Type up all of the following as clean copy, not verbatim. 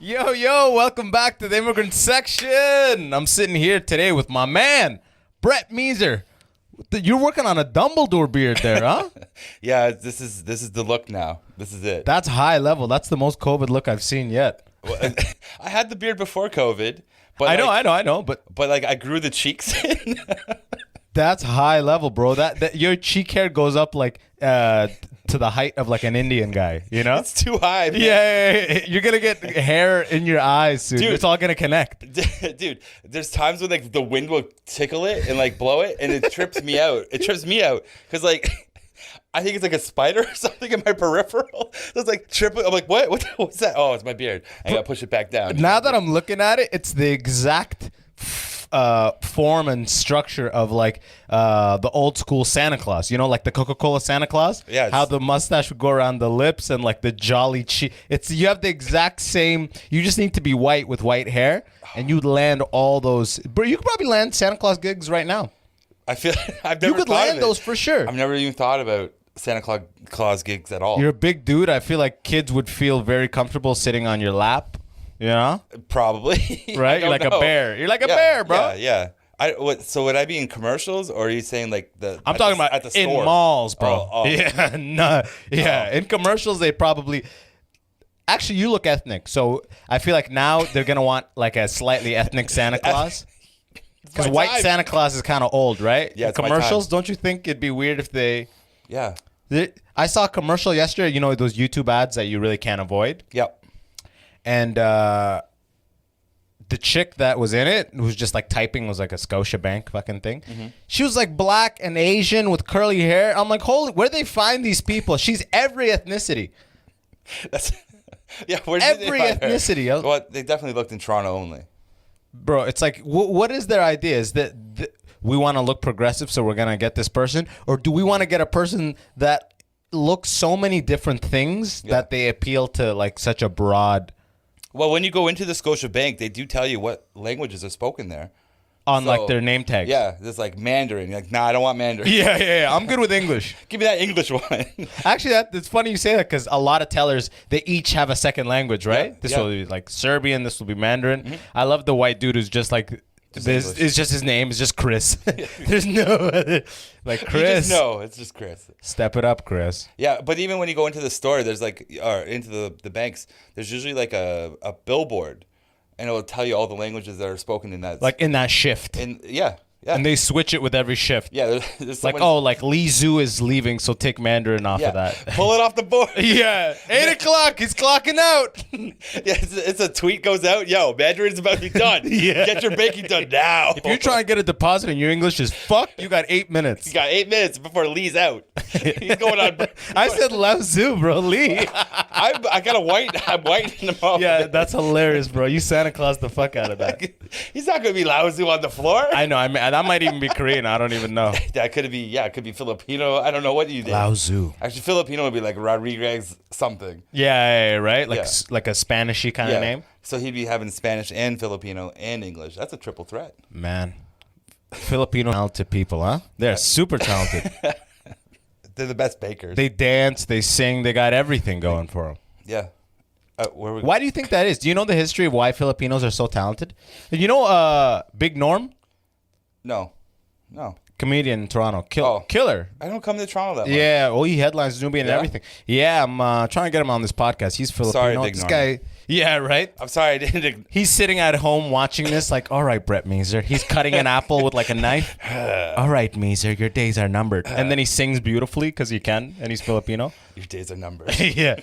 Yo, welcome back to the Immigrant section. I'm sitting here today with my man, Bret Measor. You're working on a Dumbledore beard there, huh? Yeah, this is the look now. This is it. That's high level. That's the most COVID look I've seen yet. Well, I had the beard before COVID. But I know. But like I grew the cheeks in. that's high level, bro. That your cheek hair goes up like to the height of like an Indian guy, you know? It's too high, man. Yeah. You're going to get hair in your eyes soon. Dude. It's all going to connect. Dude, there's times when like the wind will tickle it and like blow it and it trips me out. It trips me out because like I think it's like a spider or something in my peripheral. So it's like tripping. I'm like, what's that? Oh, it's my beard. I gotta push it back down. Now that I'm looking at it, it's the exact form and structure of like the old school Santa Claus. You know, like the Coca-Cola Santa Claus. Yeah. How the mustache would go around the lips and like the jolly cheek. You have the exact same. You just need to be white with white hair, and you'd land all those. Bro, you could probably land Santa Claus gigs right now. I feel I've never You could thought land of it. those for sure. I've never even thought about Santa Claus gigs at all. You're a big dude. I feel like kids would feel very comfortable sitting on your lap. You know? Probably. Right? You're like a bear. You're like a bear, bro. Yeah. So would I be in commercials or are you saying like I'm talking about at the in store? malls, bro. Oh. Yeah, no. Yeah. In commercials, they probably. Actually, you look ethnic, so I feel like now they're gonna want like a slightly ethnic Santa Claus. Because white time. Santa Claus is kind of old, right? Yeah, it's my commercials. time. Don't you think it'd be weird if they? Yeah. I saw a commercial yesterday. You know those YouTube ads that you really can't avoid. Yep. And the chick that was in it was just like typing, was like a Scotiabank fucking thing. Mm-hmm. She was like black and Asian with curly hair. I'm like, holy, where do they find these people? She's every ethnicity. Yeah, where did Every they find her? ethnicity. Well, they definitely looked in Toronto only. Bro, it's like, what is their idea? Is that we want to look progressive, so we're going to get this person? Or do we want to get a person that looks so many different things that they appeal to like such a broad... Well, when you go into the Scotiabank, they do tell you what languages are spoken there. On like their name tags. Yeah, there's like Mandarin. You're like, nah, I don't want Mandarin. Yeah. I'm good with English. Give me that English one. Actually, it's funny you say that because a lot of tellers, they each have a second language, right? Yeah, This will be like Serbian. This will be Mandarin. Mm-hmm. I love the white dude who's just like, it's just his name. It's just Chris. There's no other. Like Chris. No, it's just Chris. Step it up, Chris. Yeah, but even when you go into the store, there's like, or into the banks, there's usually like a billboard. And it will tell you all the languages that are spoken in that. Like in that shift. Yeah. And they switch it with every shift. Yeah. There's like, like Lee Zhu is leaving, so take Mandarin off of that. Pull it off the board. Yeah. 8 o'clock. He's clocking out. Yeah, it's a tweet goes out. Yo, Mandarin's about to be done. Yeah. Get your baking done now. If you're trying to get a deposit and your English is fucked, you got 8 minutes. You got 8 minutes before Lee's out. He's going on. I said Lao Zhu, bro. Lee. I got I'm whitening him off. Yeah, that's hilarious, bro. You Santa Claus the fuck out of that. He's not going to be lousy on the floor. I know. I mean, that might even be Korean. I don't even know. That could be, it could be Filipino. I don't know what you did. Lao Zhu. Actually, Filipino would be like Rodriguez something. Yeah, right? Like a Spanishy kind of name. So he'd be having Spanish and Filipino and English. That's a triple threat. Man. Filipino talented people, huh? They're super talented. They're the best bakers. They dance, they sing, they got everything going for them. Yeah. Why do you think that is? Do you know the history of why Filipinos are so talented? You know Big Norm? No. Comedian in Toronto. Killer. I don't come to Toronto that much. Yeah. He headlines Nubian and everything. Yeah, I'm trying to get him on this podcast. He's Filipino. Sorry, Big Norm. Guy. Yeah, right? I'm sorry, I didn't. He's sitting at home watching this like, all right, Bret Measor. He's cutting an apple with like a knife. All right, Measor, your days are numbered. And then he sings beautifully because he can, and he's Filipino. Your days are numbered. Yeah.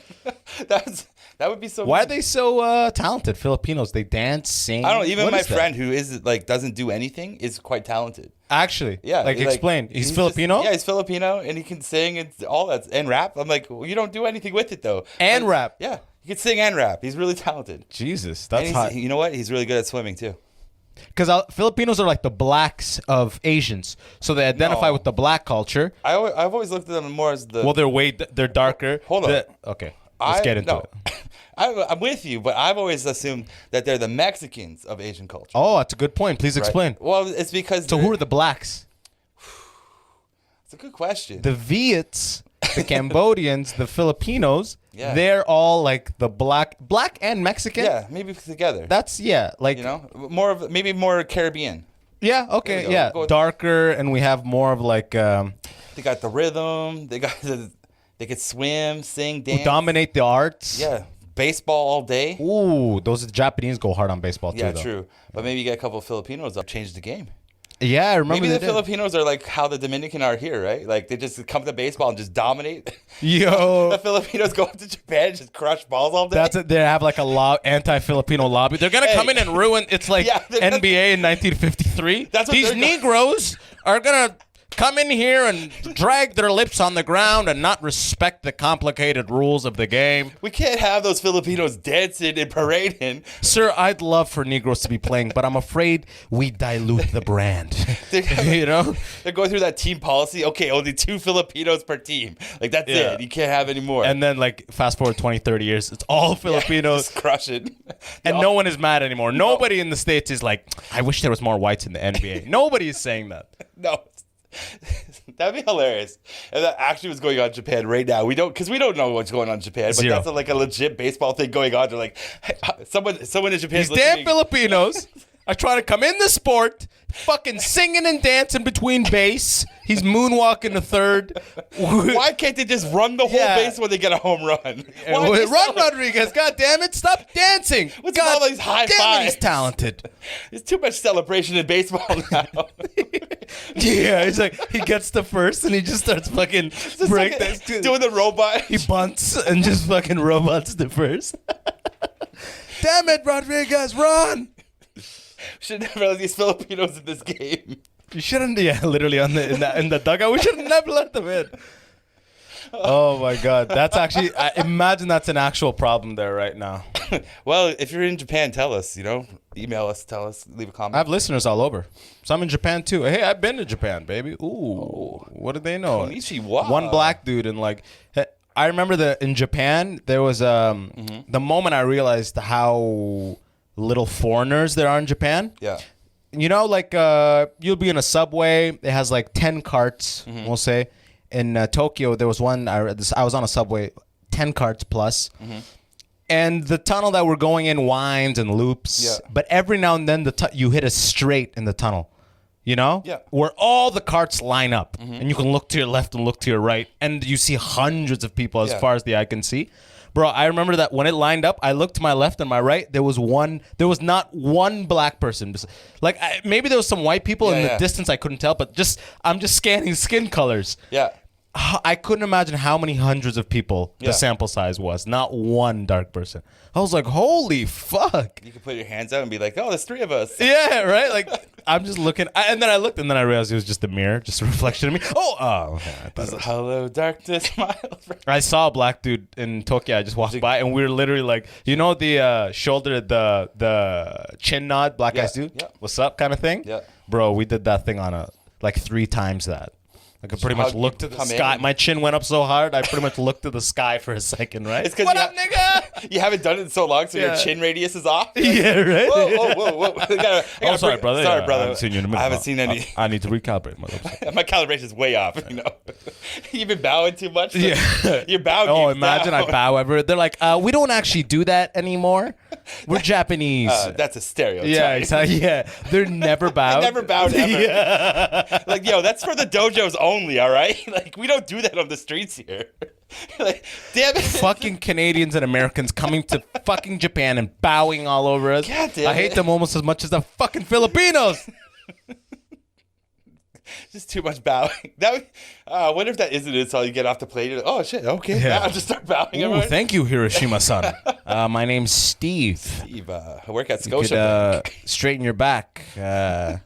That would be so Why good. are they so talented? Filipinos, they dance, sing. I don't know. Even my friend who is like doesn't do anything is quite talented. Actually, yeah. Like explain. He's Filipino. Yeah, he's Filipino, and he can sing and all that and rap. I'm like, well, you don't do anything with it though. And rap. Yeah, he can sing and rap. He's really talented. Jesus, that's hot. hot. You know what? He's really good at swimming too. Because Filipinos are like the blacks of Asians, so they identify with the black culture. I've always looked at them more as the. Well, they're darker. Hold on. Okay, let's get into it. I'm with you, but I've always assumed that they're the Mexicans of Asian culture. Oh, that's a good point. Please explain. Right? Well, it's because. So who are the blacks? It's a good question. The Viets, the Cambodians, the Filipinos, Yeah. They're all like the black and Mexican. Yeah, maybe together. That's like you know, maybe more Caribbean. Yeah. Okay. go. Yeah. Go with- Darker, and we have more of like They got the rhythm. They could swim, sing, dance. dominate the arts. Yeah, baseball all day. Ooh, those Japanese go hard on baseball too. Yeah, though. True. But maybe you get a couple of Filipinos that change the game. Yeah, I remember Maybe they the did. Filipinos are like how the Dominican are here, right? Like they just come to baseball and just dominate. Yo, The Filipinos go up to Japan and just crush balls all day. that's it. They have like a anti-Filipino lobby. They're gonna come in and ruin. It's like Yeah, they're gonna- NBA in 1953. That's what These they're gonna- Negroes are gonna come in here and drag their lips on the ground and not respect the complicated rules of the game. We can't have those Filipinos dancing and parading. Sir, I'd love for Negroes to be playing, but I'm afraid we dilute the brand. You know? They're going through that team policy. Okay, only 2 Filipinos per team. Like that's Yeah. it. You can't have any more. And then like fast forward 20, 30 years, it's all Filipinos. just crush it. And no one is mad anymore. Nobody in the States is like, I wish there was more whites in the NBA. Nobody is saying that. No. That'd be hilarious. And that actually was going on in Japan right now. We don't know what's going on in Japan, but Zero. that's like a legit baseball thing going on. They're like, hey, someone in Japan These damn Filipinos are trying to come in the sport, fucking singing and dancing between base. He's moonwalking the third. Why can't they just run the whole Yeah. base when they get a home run? Why are they Run, so- Rodriguez! God damn it! Stop dancing! What's God with all these high damn it, he's fives? talented. There's too much celebration in baseball now. Yeah, he's like he gets the first and he just starts fucking break that. Doing the robot. He bunts and just fucking robots the first. Damn it, Rodriguez, run! Should never let these Filipinos in this game. You shouldn't. Yeah, literally in the dugout. We should never let them in. Oh my God, that's actually. I imagine that's an actual problem there right now. Well, if you're in Japan, tell us. Email us, tell us, leave a I comment. have listeners all over. Some in Japan too. Hey, I've been to Japan, baby. Ooh, what did they know? Konnichiwa. One black dude and like. I remember that in Japan there was the moment I realized how little foreigners there are in Japan. Yeah. You know, like you'll be in a subway. It has like 10 carts, we'll say. In Tokyo, there was one. I was on a subway, 10 carts plus. And the tunnel that we're going in winds and loops. Yeah. But every now and then you hit a straight in the tunnel. You know? Yeah. Where all the carts line up. And you can look to your left and look to your right. And you see hundreds of people as Yeah. far as the eye can see. Bro, I remember that when it lined up, I looked to my left and my right. There was not one black person. Like maybe there was some white people in the Yeah. distance. I couldn't tell, but I'm just scanning skin colors. Yeah. I couldn't imagine how many hundreds of people Yeah. the sample size was. Not one dark person. I was like, holy fuck. You can put your hands out and be like, oh, there's 3 of us. Yeah, right? Like, I'm just looking. And then I looked and then I realized it was just a mirror, just a reflection of me. Okay. I thought it was- Hello, darkness, my old friend. I saw a black dude in Tokyo. I just walked by, and we were literally like, you know, the shoulder, the chin nod, black Yeah, guys do. yeah. What's up, kind of thing. Yeah. Bro, we did that thing on like 3 times that. Like I pretty much how'd you looked to the come sky. in? My chin went up so hard, I pretty much looked to the sky for a second, right? It's 'cause what you up, nigga? You haven't done it in so long, so your Yeah. chin radius is off. Yeah, right. Whoa. I gotta Oh, sorry, brother. Sorry, Yeah, brother. I haven't seen you in a minute. I haven't seen any. I need to recalibrate my lips. My calibration's way off, You've been bowing too much. Yeah. Your bow Oh, game's imagine down. I bow ever. They're like, we don't actually do that anymore. We're Japanese. That's a stereotype. Yeah, exactly. Yeah, they're never bowed. Never bowed ever. Yeah. Like, yo, that's for the dojos only, all right? Like, we don't do that on the streets here. Like, damn it. Fucking Canadians and Americans coming to fucking Japan and bowing all over us. God damn I hate it. them almost as much as the fucking Filipinos. Just too much bowing. I wonder if that isn't it. So you get off the plane. You're like, oh shit, okay. Yeah. Now just start bowing. Ooh, everyone. thank you, Hiroshima-san. My name's Steve. Steve, I work at You could Scotia. straighten your back. God.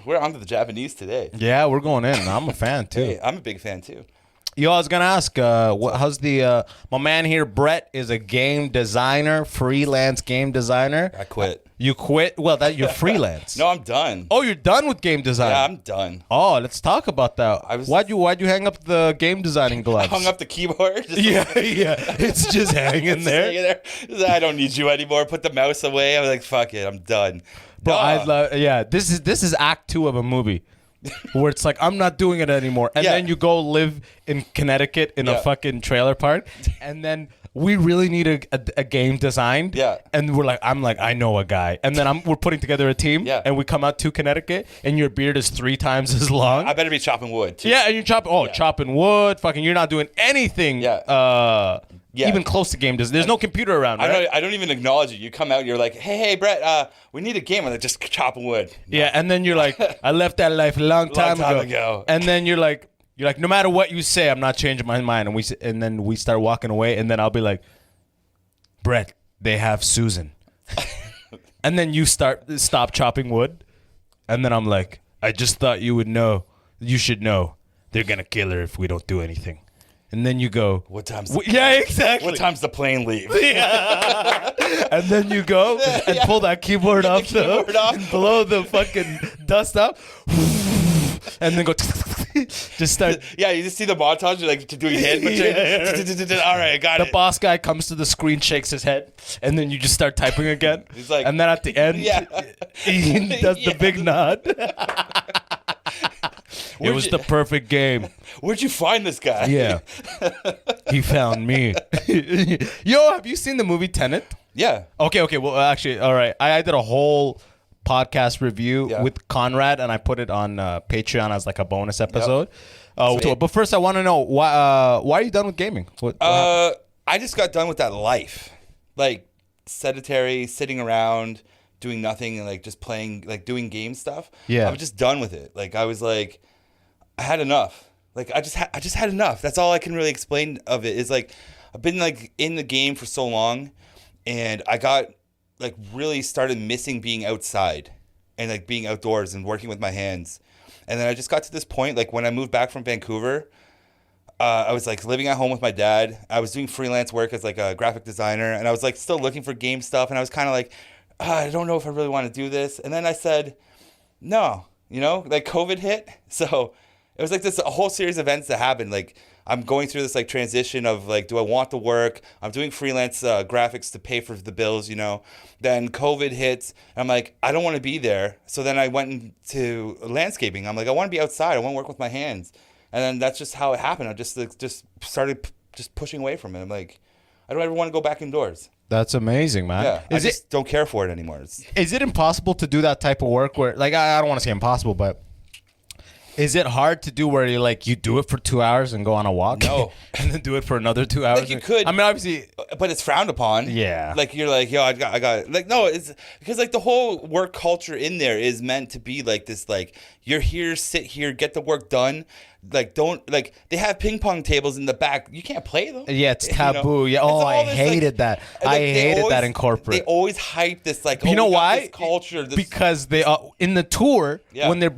We're on to the Japanese today. Yeah, we're going in. I'm a fan too. Hey, I'm a big fan too. Yo, I was gonna ask, how's the my man here? Brett is a game designer, freelance game designer. I quit. You quit? Well, that you're freelance. No, I'm done. Oh, you're done with game design. Yeah, I'm done. Oh, let's talk about that. I was- Why'd you hang up the game designing gloves? Hung up the keyboard. Just Yeah, it's just hanging just there. hanging there. Just, I don't need you anymore. Put the mouse away. I was like, fuck it, I'm done. Bro, No. I love. Yeah, this is Act 2 of a movie. where it's like, I'm not doing it anymore. And Yeah. then you go live in Connecticut in a fucking trailer park. And then we really need a game designed. Yeah. And we're like, I know a guy. And then we're putting together a team. Yeah. And we come out to Connecticut and your beard is 3 times as long. I better be chopping wood too. Yeah, and you chopping wood, fucking, you're not doing anything even close to game design. There's no computer around, right? I don't even acknowledge it. You come out, you're like, hey, Brett, we need a game. And they're just chopping wood. Yeah, and then you're like, I left that life a long time ago. And then you're like, no matter what you say, I'm not changing my mind. And then we start walking away, and then I'll be like, Brett, they have Susan. And then you stop chopping wood, and then I'm like, I just thought you would know. You should know. They're gonna kill her if we don't do anything. And then you go, What time's exactly. What time's the plane leave? Yeah. And then you go and pull that keyboard off, and blow the fucking dust up, and then go. Just start. Yeah, you just see the montage, you're like doing hand motion. All right, I got The it. boss guy comes to the screen, shakes his head, and then you just start typing again. He's like, and then at the end, he does the big nod. It was the perfect game. Where'd you find this guy? Yeah. He found me. Yo, have you seen the movie Tenet? Yeah. Okay. Well, actually, all right. I did a whole podcast review with Conrad, and I put it on Patreon as like a bonus episode. But first, I want to know why are you done with gaming? What I just got done with that life, like sedentary, sitting around, doing nothing, and like just playing, like doing game stuff. Yeah. I was just done with it. Like I was like, I had enough. Like I just had enough. That's all I can really explain of it. Is like I've been like in the game for so long, and I got like really started missing being outside and like being outdoors and working with my hands. And then I just got to this point, like when I moved back from Vancouver, I was like living at home with my dad. I was doing freelance work as like a graphic designer, and I was like still looking for game stuff. And I was kind of like, I don't know if I really want to do this. And then I said, no, like COVID hit. So it was like this a whole series of events that happened. Like I'm going through this like transition of like, do I want to work? I'm doing freelance graphics to pay for the bills, Then COVID hits. And I'm like, I don't want to be there. So then I went into landscaping. I'm like, I want to be outside. I want to work with my hands. And then that's just how it happened. I just started just pushing away from it. I'm like, I don't ever want to go back indoors. That's amazing, man. Yeah, I just don't care for it anymore. Is it impossible to do that type of work where, like, I don't want to say impossible, but is it hard to do where you do it for 2 hours and go on a walk? No. And then do it for another 2 hours? Like you could. I mean, obviously. But it's frowned upon. Yeah. Like you're like, yo, I got like, no, it's because like the whole work culture in there is meant to be like this, like you're here, sit here, get the work done. Like they have ping pong tables in the back. You can't play them. Yeah, it's taboo. Yeah. Oh, I hated that. I hated that in corporate. They always hype this like. You know why? This culture. Because they in the tour when they're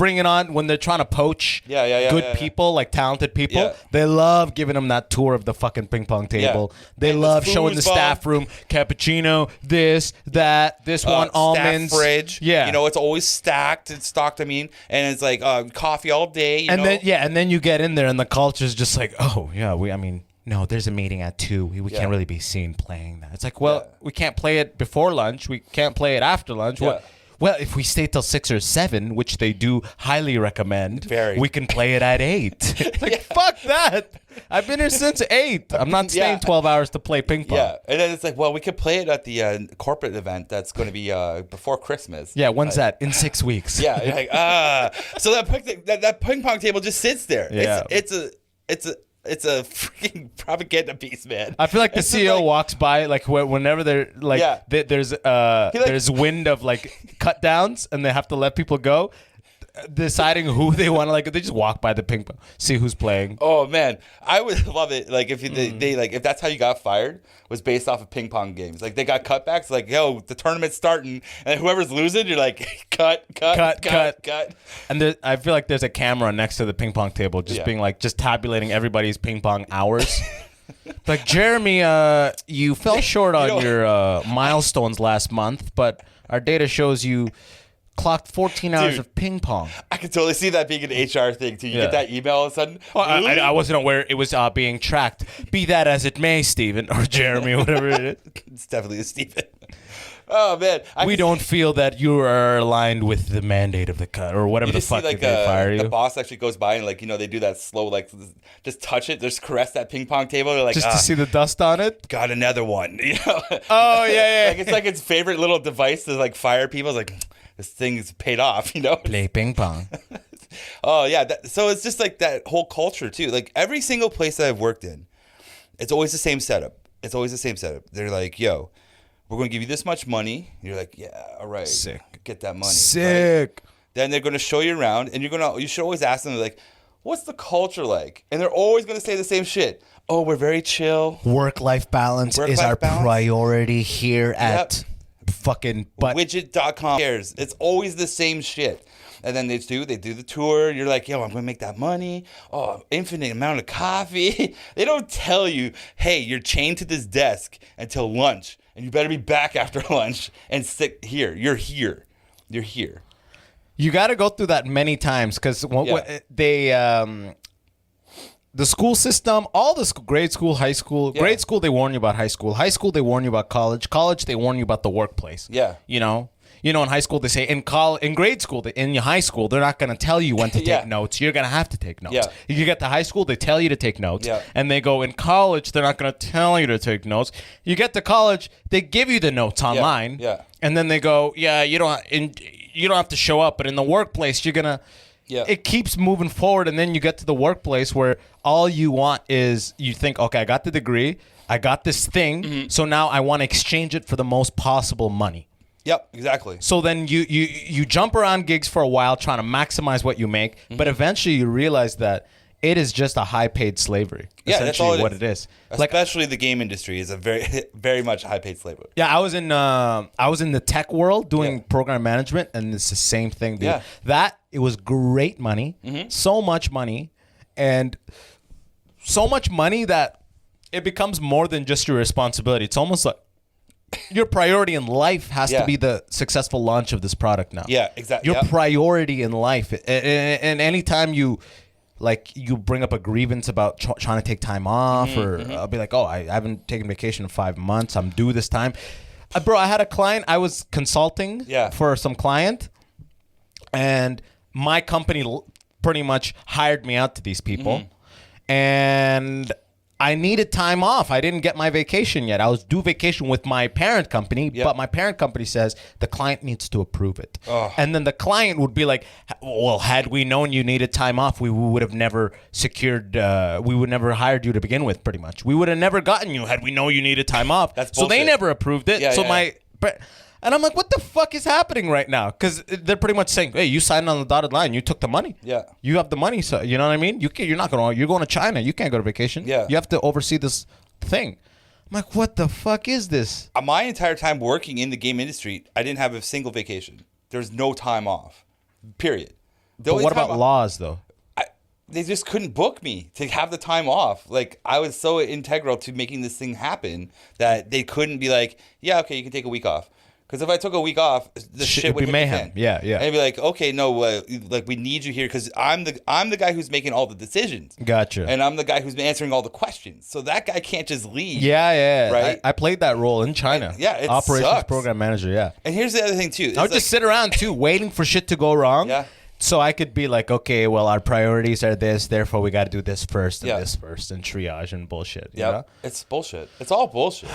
trying to poach good people, like talented people. They love giving them that tour of the fucking ping pong table. They love showing the staff room, cappuccino, this one, almonds, staff fridge. Yeah, it's always stacked. It's stocked. I mean, and it's like coffee all day. And then you get in there and the culture's just like, oh yeah, no, there's a meeting at 2. We can't really be seen playing that. It's like, well, we can't play it before lunch. We can't play it after lunch. Yeah. Well, if we stay till 6 or 7, which they do highly recommend, we can play it at 8. Like, fuck that. I've been here since 8. I'm not staying 12 hours to play ping pong. Yeah, and then it's like, well, we could play it at the corporate event that's going to be before Christmas. Yeah, when's that? In 6 weeks. Yeah, you're like, so that ping pong table just sits there. Yeah. It's a freaking propaganda piece, man. I feel like the CEO walks by, like whenever they're like, there's wind of like cut downs, and they have to let people go. Deciding who they want to they just walk by the ping pong, see who's playing. Oh man, I would love it. Like if they like if that's how you got fired was based off of ping pong games. Like they got cutbacks. Like yo, the tournament's starting, and whoever's losing, you're like cut. And I feel like there's a camera next to the ping pong table, just being like just tabulating everybody's ping pong hours. Like Jeremy, you fell short on your milestones last month, but our data shows you clocked 14 hours of ping pong. I can totally see that being an HR thing too. You get that email all of a sudden. Well, I wasn't aware it was being tracked. Be that as it may, Steven or Jeremy, whatever it is. It's definitely a Steven. Oh man, We don't feel that you are aligned with the mandate of the cut or whatever You the just see fuck like they fire the you. boss actually goes by and like they do that slow like just touch it, just caress that ping pong table. They're like Just to see the dust on it. got another one. Oh yeah. Like it's like its favorite little device to like fire people. It's like this thing is paid off. Play ping pong. Oh yeah. So it's just like that whole culture too. Like every single place that I've worked in, it's always the same setup. They're like, yo, we're going to give you this much money. You're like, yeah, all right. Sick. Get that money. Sick. Right? Then they're going to show you around, and you should always ask them, like, what's the culture like? And they're always going to say the same shit. Oh, we're very chill. Work-life balance is our priority here at fucking widget.com. Cares. It's always the same shit. And then they do the tour. You're like, yo, I'm going to make that money. Oh, infinite amount of coffee. They don't tell you, hey, you're chained to this desk until lunch. And you better be back after lunch and sit here. You're here. You got to go through that many times because the school system, all the grade school, high school, grade school, they warn you about high school. High school, they warn you about college. College, they warn you about the workplace. Yeah. In high school, they say in grade school, in your high school, they're not going to tell you when to take notes. You're going to have to take notes. Yeah. You get to high school, they tell you to take notes. Yeah. And they go in college, they're not going to tell you to take notes. You get to college, they give you the notes online. Yeah. And then they go, yeah, you don't have to show up, but in the workplace, you're going to. Yeah. It keeps moving forward, and then you get to the workplace where all you want is you think, okay, I got the degree, I got this thing, so now I want to exchange it for the most possible money. Yep, exactly. So then you jump around gigs for a while trying to maximize what you make, but eventually you realize that it is just a high-paid slavery. Yeah, essentially that's all what it is. Especially the game industry is a very, very much high-paid slavery. Yeah, I was in the tech world doing program management, and it's the same thing, dude. Yeah. It was great money, so much money, and so much money that it becomes more than just your responsibility. It's almost like your priority in life has to be the successful launch of this product now. Yeah, exactly. Your priority in life. And anytime you bring up a grievance about trying to take time off, or I'll be like, oh, I haven't taken vacation in 5 months. I'm due this time. Bro, I had a client. I was consulting for some client, and my company pretty much hired me out to these people. And I needed time off. I didn't get my vacation yet. I was due vacation with my parent company, but my parent company says the client needs to approve it. And then the client would be like, well, had we known you needed time off, we would have never we would never hired you to begin with, pretty much. We would have never gotten you had we known you needed time off. That's so bullshit. they never approved it. And I'm like, what the fuck is happening right now? Because they're pretty much saying, hey, you signed on the dotted line. You took the money. Yeah. You have the money. So you know what I mean? You're going to China. You can't go to vacation. Yeah. You have to oversee this thing. I'm like, what the fuck is this? My entire time working in the game industry, I didn't have a single vacation. There's no time off. Period. But what about laws, though? They just couldn't book me to have the time off. Like, I was so integral to making this thing happen that they couldn't be like, yeah, okay, you can take a week off. Because if I took a week off, the shit would be mayhem. Yeah. And I'd be like, okay, no, like we need you here because I'm the guy who's making all the decisions. Gotcha. And I'm the guy who's answering all the questions. So that guy can't just leave. Yeah. Right. I played that role in China. It operations sucks. Program manager. Yeah. And here's the other thing too. I would just sit around too, waiting for shit to go wrong. Yeah. So I could be like, okay, well, our priorities are this, therefore we got to do this first and this first, and triage and bullshit. Yeah, it's bullshit. It's all bullshit.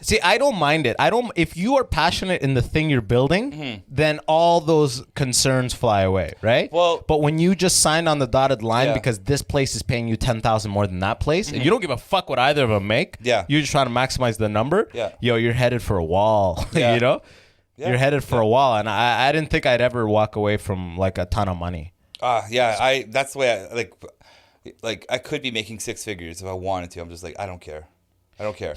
See, I don't mind it. If you are passionate in the thing you're building, then all those concerns fly away, right? Well, but when you just sign on the dotted line because this place is paying you $10,000 more than that place, and you don't give a fuck what either of them make, you're just trying to maximize the number. You're headed for a wall. You know. Yeah, you're headed for a while, and I didn't think I'd ever walk away from like a ton of money. That's the way I like I could be making six figures if I wanted to. I'm just like, I don't care.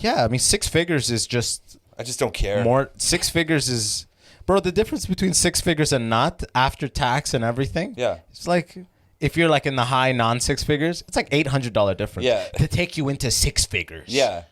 Yeah, I mean, six figures is just. I just don't care. More 6 figures is, bro. The difference between 6 figures and not after tax and everything. Yeah, it's like if you're like in the high non-6 figures, it's like $800 difference. Yeah, to take you into 6 figures. Yeah,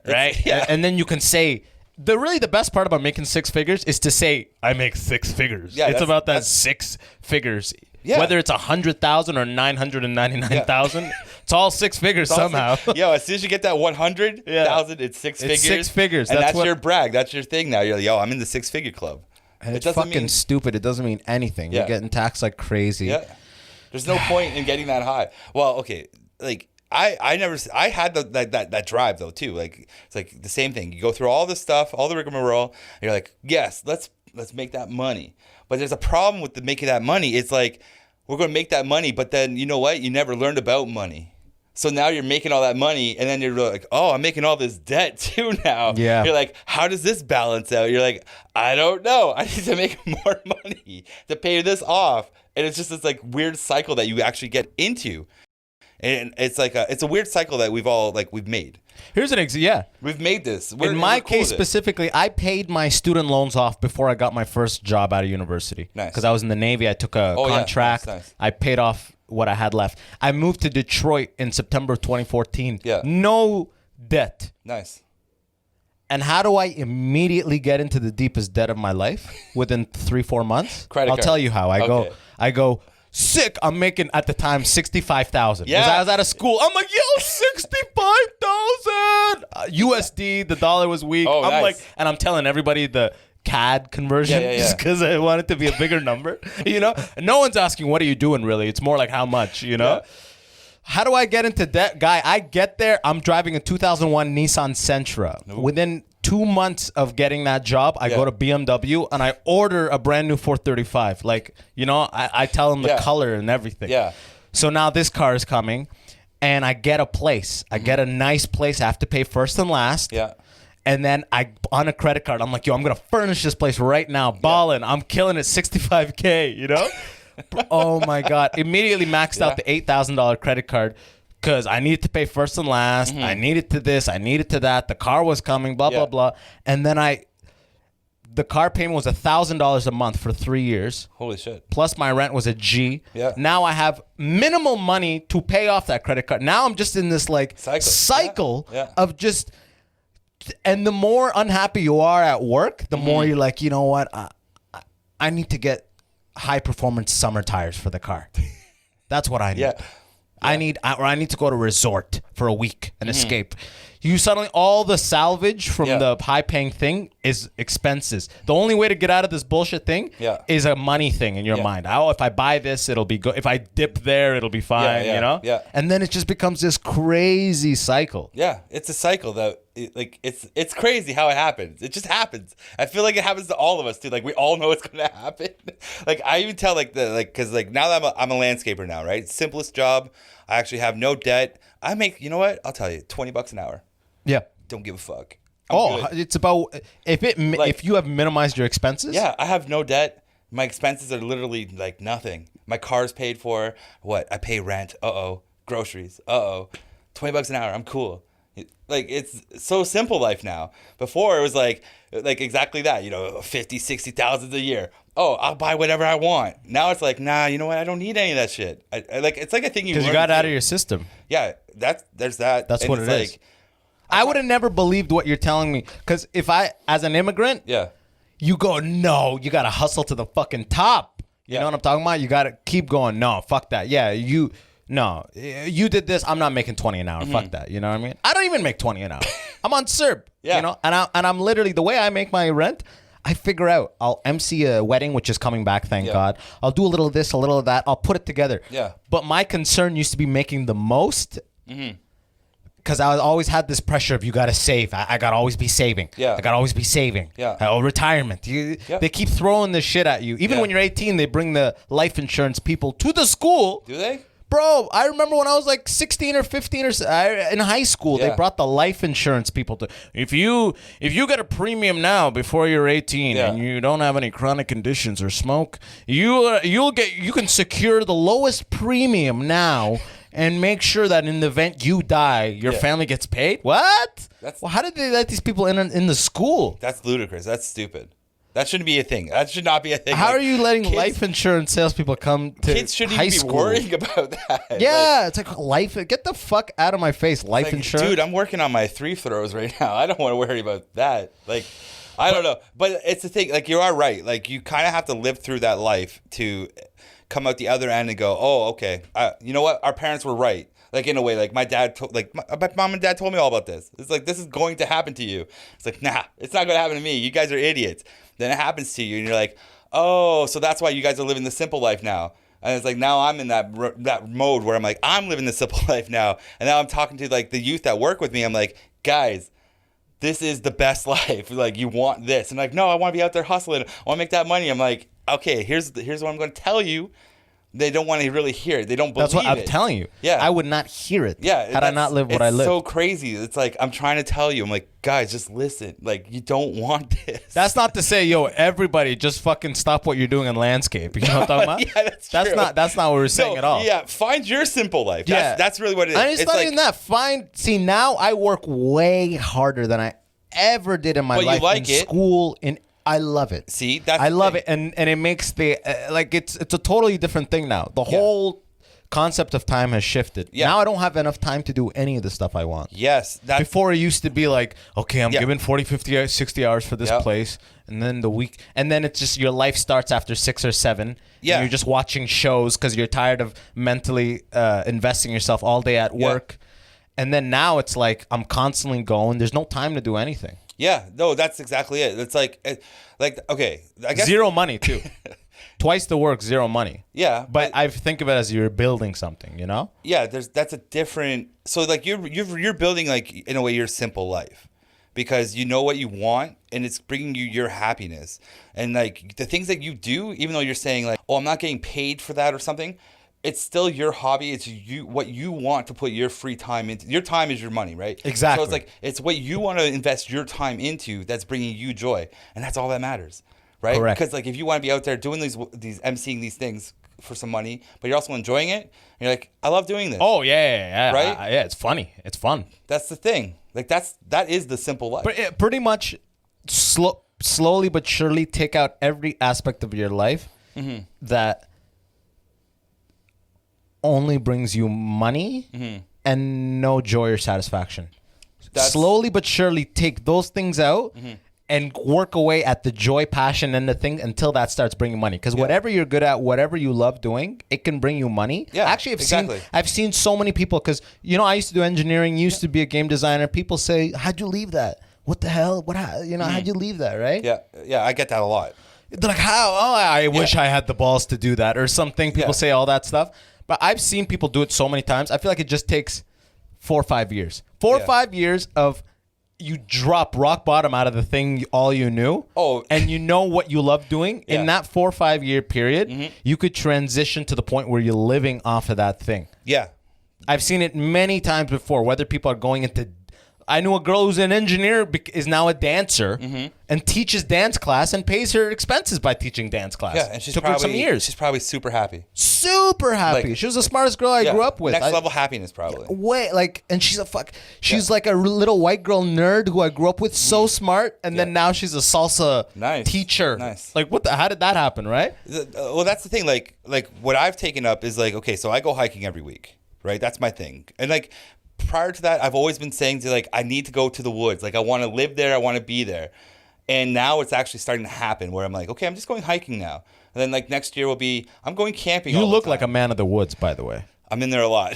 right. And then you can say. The best part about making 6 figures is to say I make 6 figures. Yeah, it's about that 6 figures. Yeah. Whether it's 100,000 or 999,000, It's all six figures somehow. Yo, as soon as you get that 100,000, it's six figures. It's six figures. And that's your brag. That's your thing now. You're like, yo, I'm in the six-figure club. And it's fucking stupid. It doesn't mean anything. You're getting taxed like crazy. Yeah. There's no point in getting that high. Well, okay, like I had that drive though too. Like it's like the same thing. You go through all this stuff, all the rigmarole, and you're like, yes, let's make that money. But there's a problem with making that money. It's like we're going to make that money, but then you know what? You never learned about money. So now you're making all that money, and then you're like, oh, I'm making all this debt too now. Yeah. You're like, how does this balance out? You're like, I don't know. I need to make more money to pay this off. And it's just this like weird cycle that you actually get into. And it's like it's a weird cycle that we've made. Here's an example. Yeah. We've made this. In my case specifically, I paid my student loans off before I got my first job out of university. Nice. Because I was in the Navy. I took a contract. Yeah. Nice. I paid off what I had left. I moved to Detroit in September 2014. Yeah. No debt. Nice. And how do I immediately get into the deepest debt of my life within 3-4 months? Credit card. I'll tell you how. I go, sick. I'm making at the time $65,000. Yeah. I was out of school. I'm like, yo, 65,000 USD. The dollar was weak. Oh, I'm nice. like, and I'm telling everybody the CAD conversion just because I want it to be a bigger number. You know, no one's asking what are you doing really. It's more like how much. You know. Yeah. How do I get into debt, guy? I get there. I'm driving a 2001 Nissan Sentra. Ooh. Within 2 months of getting that job, I go to BMW and I order a brand new 435. Like, you know, I tell them the color and everything. Yeah. So now this car is coming and I get a place. I get a nice place. I have to pay first and last. Yeah. And then on a credit card, I'm like, yo, I'm going to furnish this place right now. Ballin'. I'm killing it. $65K, you know? Oh my God. Immediately maxed out the $8,000 credit card because I needed to pay first and last. I needed to this. I needed to that. The car was coming, blah, blah, blah. And then the car payment was $1,000 a month for 3 years. Holy shit. Plus my rent was a G. Yeah. Now I have minimal money to pay off that credit card. Now I'm just in this like cycle of just, and the more unhappy you are at work, the more you're like, you know what? I need to get high performance summer tires for the car. That's what I need. I need to go to a resort for a week and escape. You suddenly, all the salvage from the high paying thing is expenses. The only way to get out of this bullshit thing is a money thing in your mind. Oh, if I buy this, it'll be good. If I dip there, it'll be fine, you know? Yeah. And then it just becomes this crazy cycle. Yeah, it's a cycle that it's crazy how it happens. It just happens. I feel like it happens to all of us too. Like we all know it's gonna happen. Like I even tell because now that I'm a landscaper now, right? Simplest job. I actually have no debt. I make, you know what? I'll tell you, $20 an hour. Yeah. Don't give a fuck. It's about if you have minimized your expenses. Yeah, I have no debt. My expenses are literally like nothing. My car's paid for. What? I pay rent. Groceries. $20 an hour. I'm cool. Like it's so simple life now. Before it was like exactly that, you know, 50, 60,000 a year. Oh, I'll buy whatever I want. Now it's like, nah, you know what? I don't need any of that shit. I like it's like a thing you learn. Because you got out of your system. Yeah, there's that. That's what it is. I would have never believed what you're telling me. Because if as an immigrant, you go, no, you got to hustle to the fucking top. You know what I'm talking about? You got to keep going. No, fuck that. Yeah, you did this. I'm not making 20 an hour. Fuck that. You know what I mean? I don't even make 20 an hour. I'm on CERB. You know, and I'm literally, the way I make my rent, I figure out, I'll MC a wedding, which is coming back, thank God. I'll do a little of this, a little of that. I'll put it together. Yeah. But my concern used to be making the most. Because I always had this pressure of you got to save. I got to always be saving. Yeah. I got to always be saving. Yeah. Retirement. They keep throwing this shit at you. Even when you're 18, they bring the life insurance people to the school. Do they? Bro, I remember when I was like 16 or 15 or in high school, they brought the life insurance people to. If you get a premium now before you're 18 and you don't have any chronic conditions or smoke, you can secure the lowest premium now and make sure that in the event you die, your family gets paid. What? Well, how did they let these people in the school? That's ludicrous. That's stupid. That shouldn't be a thing. That should not be a thing. How are you letting life insurance salespeople come to kids shouldn't high even school? be worrying about that. Yeah, it's like life. Get the fuck out of my face. Life insurance. Dude, I'm working on my 3 throws right now. I don't want to worry about that. Like, I don't know. But it's the thing. Like, you are right. Like, you kind of have to live through that life to come out the other end and go, oh, okay. You know what? Our parents were right. Like in a way, like my mom and dad told me all about this. It's like, this is going to happen to you. It's like, nah, it's not going to happen to me. You guys are idiots. Then it happens to you, and you're like, oh, so that's why you guys are living the simple life now. And it's like, now I'm in that mode where I'm like, I'm living the simple life now. And now I'm talking to like the youth that work with me. I'm like, guys, this is the best life. Like, you want this. And like, no, I want to be out there hustling. I want to make that money. I'm like, okay, here's what I'm going to tell you. They don't want to really hear it. They don't believe it. That's what I'm telling you. Yeah. I would not hear it. Yeah. Had I not lived what I lived. It's so crazy. It's like, I'm trying to tell you. I'm like, guys, just listen. Like, you don't want this. That's not to say, yo, everybody just fucking stop what you're doing in landscape. You know what I'm talking about? Yeah, that's true. That's not what we're saying at all. Yeah, find your simple life. Yeah. That's really what it is. And it's not like, even that. See, now I work way harder than I ever did in my But you life like in it. school. I love it. See, that's I the love thing. it, and it makes it's a totally different thing now. The whole concept of time has shifted. Yeah. Now I don't have enough time to do any of the stuff I want. Yes. Before it used to be like, okay, I'm Yeah. giving 40, 50, 60 hours for this Yep. place, and then and then it's just your life starts after 6 or 7. Yeah. And you're just watching shows because you're tired of mentally investing yourself all day at work. And then now it's like I'm constantly going. There's no time to do anything. Yeah, no, that's exactly it. It's like okay, I guess Zero money too. Twice the work, zero money. Yeah, But I think of it as you're building something, you know? yeah, that's a different. So like you're building like in a way your simple life, because you know what you want and it's bringing you your happiness, and like the things that you do, even though you're saying like, oh, I'm not getting paid for that or something. It's still your hobby. It's what you want to put your free time into. Your time is your money, right? Exactly. So it's like, it's what you want to invest your time into that's bringing you joy, and that's all that matters, right? Correct. Because like if you want to be out there doing these emceeing these things for some money, but you're also enjoying it, and you're like, I love doing this. Oh, yeah. Right? Yeah, it's funny. It's fun. That's the thing. Like that is the simple life. But it pretty much slowly but surely take out every aspect of your life that only brings you money and no joy or satisfaction. Slowly but surely take those things out and work away at the joy, passion, and the thing until that starts bringing money. Because whatever you're good at, whatever you love doing, it can bring you money. Yeah, actually, exactly. I've seen so many people, because I used to do engineering, used to be a game designer. People say, "How'd you leave that? What the hell? How'd you leave that?" Right? Yeah, I get that a lot. They're like, "How? Oh, I wish I had the balls to do that," or something. People say all that stuff. But I've seen people do it so many times. I feel like it just takes 4 or 5 years. 4 or 5 years of you drop rock bottom out of the thing all you knew. Oh. And you know what you love doing. In that 4 or 5 year period, you could transition to the point where you're living off of that thing. Yeah. I've seen it many times before, whether people are going into... I knew a girl who's an engineer, is now a dancer, and teaches dance class and pays her expenses by teaching dance class. Yeah, and she's Took probably her some years. She's probably super happy. Super happy. Like, she was the smartest girl I grew up with. Next level happiness, probably. And she's like a little white girl nerd who I grew up with, so smart, and then now she's a salsa teacher. Nice. Like, how did that happen, right? Well, that's the thing. Like what I've taken up is like, okay, so I go hiking every week, right? That's my thing. And like prior to that, I've always been saying to like, I need to go to the woods. Like I want to live there. I want to be there. And now it's actually starting to happen where I'm like, okay, I'm just going hiking now. And then like next year will be, I'm going camping. You look like a man of the woods, by the way. I'm in there a lot.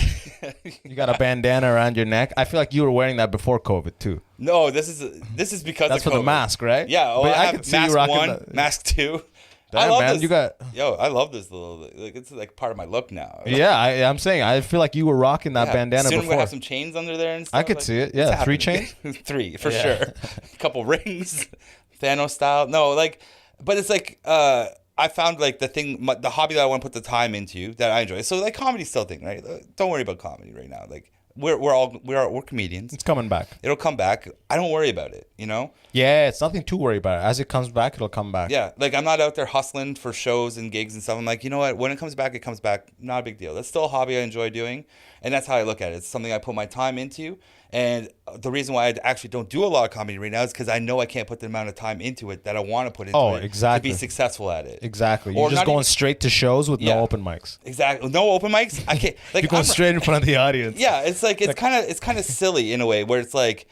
You got a bandana around your neck. I feel like you were wearing that before COVID too. No, this is because that's of for COVID. the mask, right? Yeah. But I could have see you mask rocking 1, mask 2. Damn, I love man, this. you got... I love this little, like, it's like part of my look now. Yeah, I'm saying, I feel like you were rocking that bandana Soon before. we're gonna have some chains under there and stuff. I could see it. Yeah, 3 chains? 3 for sure. A couple rings, Thanos style. No, like, but it's like I found like the hobby that I want to put the time into that I enjoy. So like comedy's still a thing, right? Don't worry about comedy right now. Like we're comedians. It's coming back. It'll come back. I don't worry about it, Yeah, it's nothing to worry about. As it comes back, it'll come back. Yeah, like I'm not out there hustling for shows and gigs and stuff. I'm like, you know what? When it comes back, it comes back. Not a big deal. That's still a hobby I enjoy doing, and that's how I look at it. It's something I put my time into, and the reason why I actually don't do a lot of comedy right now is because I know I can't put the amount of time into it that I want to put into it exactly. to be successful at it. Exactly. Or You're just going straight to shows with no open mics. Exactly. No open mics. I can't. Like you're going straight in front of the audience. Yeah, it's like it's kind of silly in a way where it's like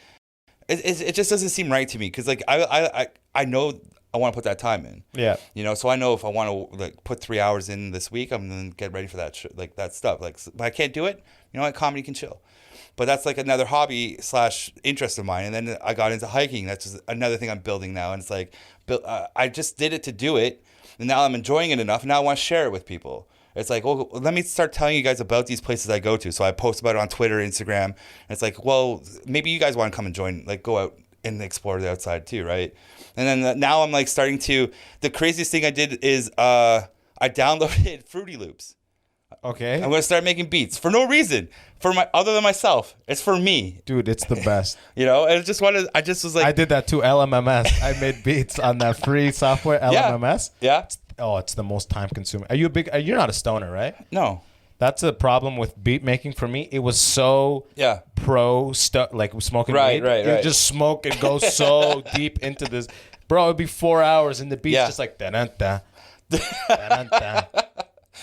it just doesn't seem right to me because like I know I want to put that time in. Yeah. So I know if I want to like put 3 hours in this week, I'm gonna get ready for that that stuff. Like, but I can't do it. you know what, comedy can chill. But that's like another hobby / interest of mine. And then I got into hiking. That's just another thing I'm building now. And it's like, I just did it to do it. And now I'm enjoying it enough. And now I want to share it with people. It's like, well, let me start telling you guys about these places I go to. So I post about it on Twitter, Instagram. And it's like, well, maybe you guys want to come and join, like go out and explore the outside too, right? And then now I'm like starting to, the craziest thing I did is I downloaded Fruity Loops. Okay. I'm gonna start making beats for no reason, other than myself. It's for me, dude. It's the best. And I just was like, I did that too. LMMS. I made beats on that free software. LMMS. Yeah. It's the most time consuming. You're not a stoner, right? No. That's a problem with beat making for me. It was so pro stuff, like smoking weed. Right. You just smoke and go so deep into this, bro. It'd be 4 hours, and the beat's just like da-da-da, da-da-da,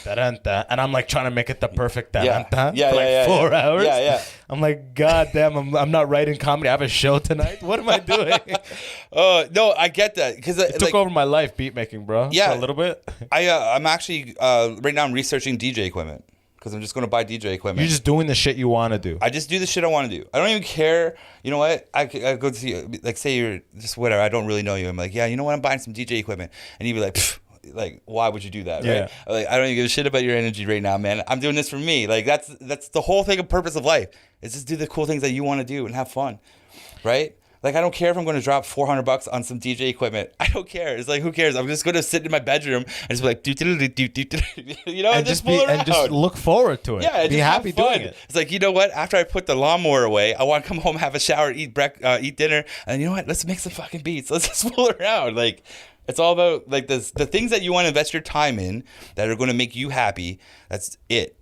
da-da-da, and I'm like trying to make it the perfect da-da-da for like 4 hours. Yeah. I'm like, God damn, I'm not writing comedy. I have a show tonight. What am I doing? No, I get that because it took over my life, beat making, bro. Yeah, for a little bit. I'm actually right now I'm researching DJ equipment. Because I'm just going to buy DJ equipment. You're just doing the shit you want to do. I just do the shit I want to do. I don't even care. You know what? I go to see, like, say you're just whatever. I don't really know you. I'm like, yeah, you know what? I'm buying some DJ equipment. And you'd be like, pfft, like, why would you do that? Yeah. Right? Like, I don't even give a shit about your energy right now, man. I'm doing this for me. Like, that's the whole thing of purpose of life. Is just do the cool things that you want to do and have fun. Right? Like, I don't care if I'm going to drop $400 on some DJ equipment. I don't care. It's like, who cares? I'm just going to sit in my bedroom and just be like, and just fool around. And just look forward to it. Yeah, be happy doing it. It's like, you know what? After I put the lawnmower away, I want to come home, have a shower, eat dinner, and you know what? Let's make some fucking beats. Let's just fool around. Like, it's all about like the things that you want to invest your time in that are going to make you happy. That's it.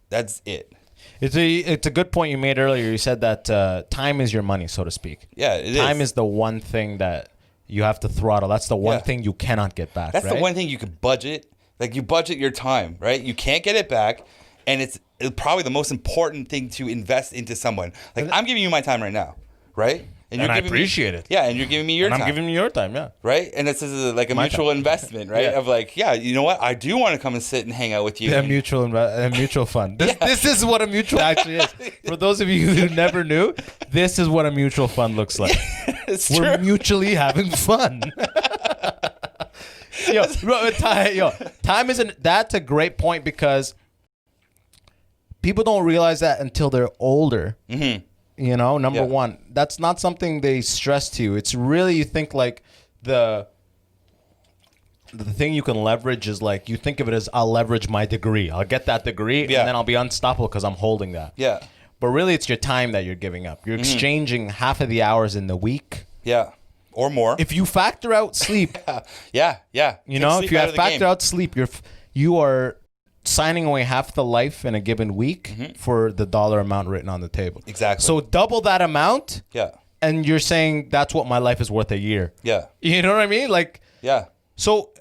It's a good point you made earlier. You said that time is your money, so to speak. Yeah, it is. Time is the one thing that you have to throttle. That's the one thing you cannot get back. That's the one thing you can budget. Like you budget your time, right? You can't get it back, and it's probably the most important thing to invest into someone. Like I'm giving you my time right now, right? And I appreciate it. Yeah, and you're giving me your time. I'm giving you your time, yeah. Right? And this is like a mutual investment, right? Of like, yeah, you know what? I do want to come and sit and hang out with you. A mutual fund. This is what a mutual actually is. For those of you who never knew, this is what a mutual fund looks like. We're mutually having fun. Time isn't. That's a great point because people don't realize that until they're older. Mm-hmm. You know, number one, that's not something they stress to you. It's really, you think like the thing you can leverage is like, you think of it as I'll leverage my degree. I'll get that degree and then I'll be unstoppable because I'm holding that. Yeah. But really it's your time that you're giving up. You're exchanging half of the hours in the week. Yeah. Or more. If you factor out sleep. Yeah. You know, if you have factor out sleep, you are signing away half the life in a given week for the dollar amount written on the table. Exactly. So double that amount. Yeah. And you're saying that's what my life is worth a year. Yeah. You know what I mean? Like. Yeah. So.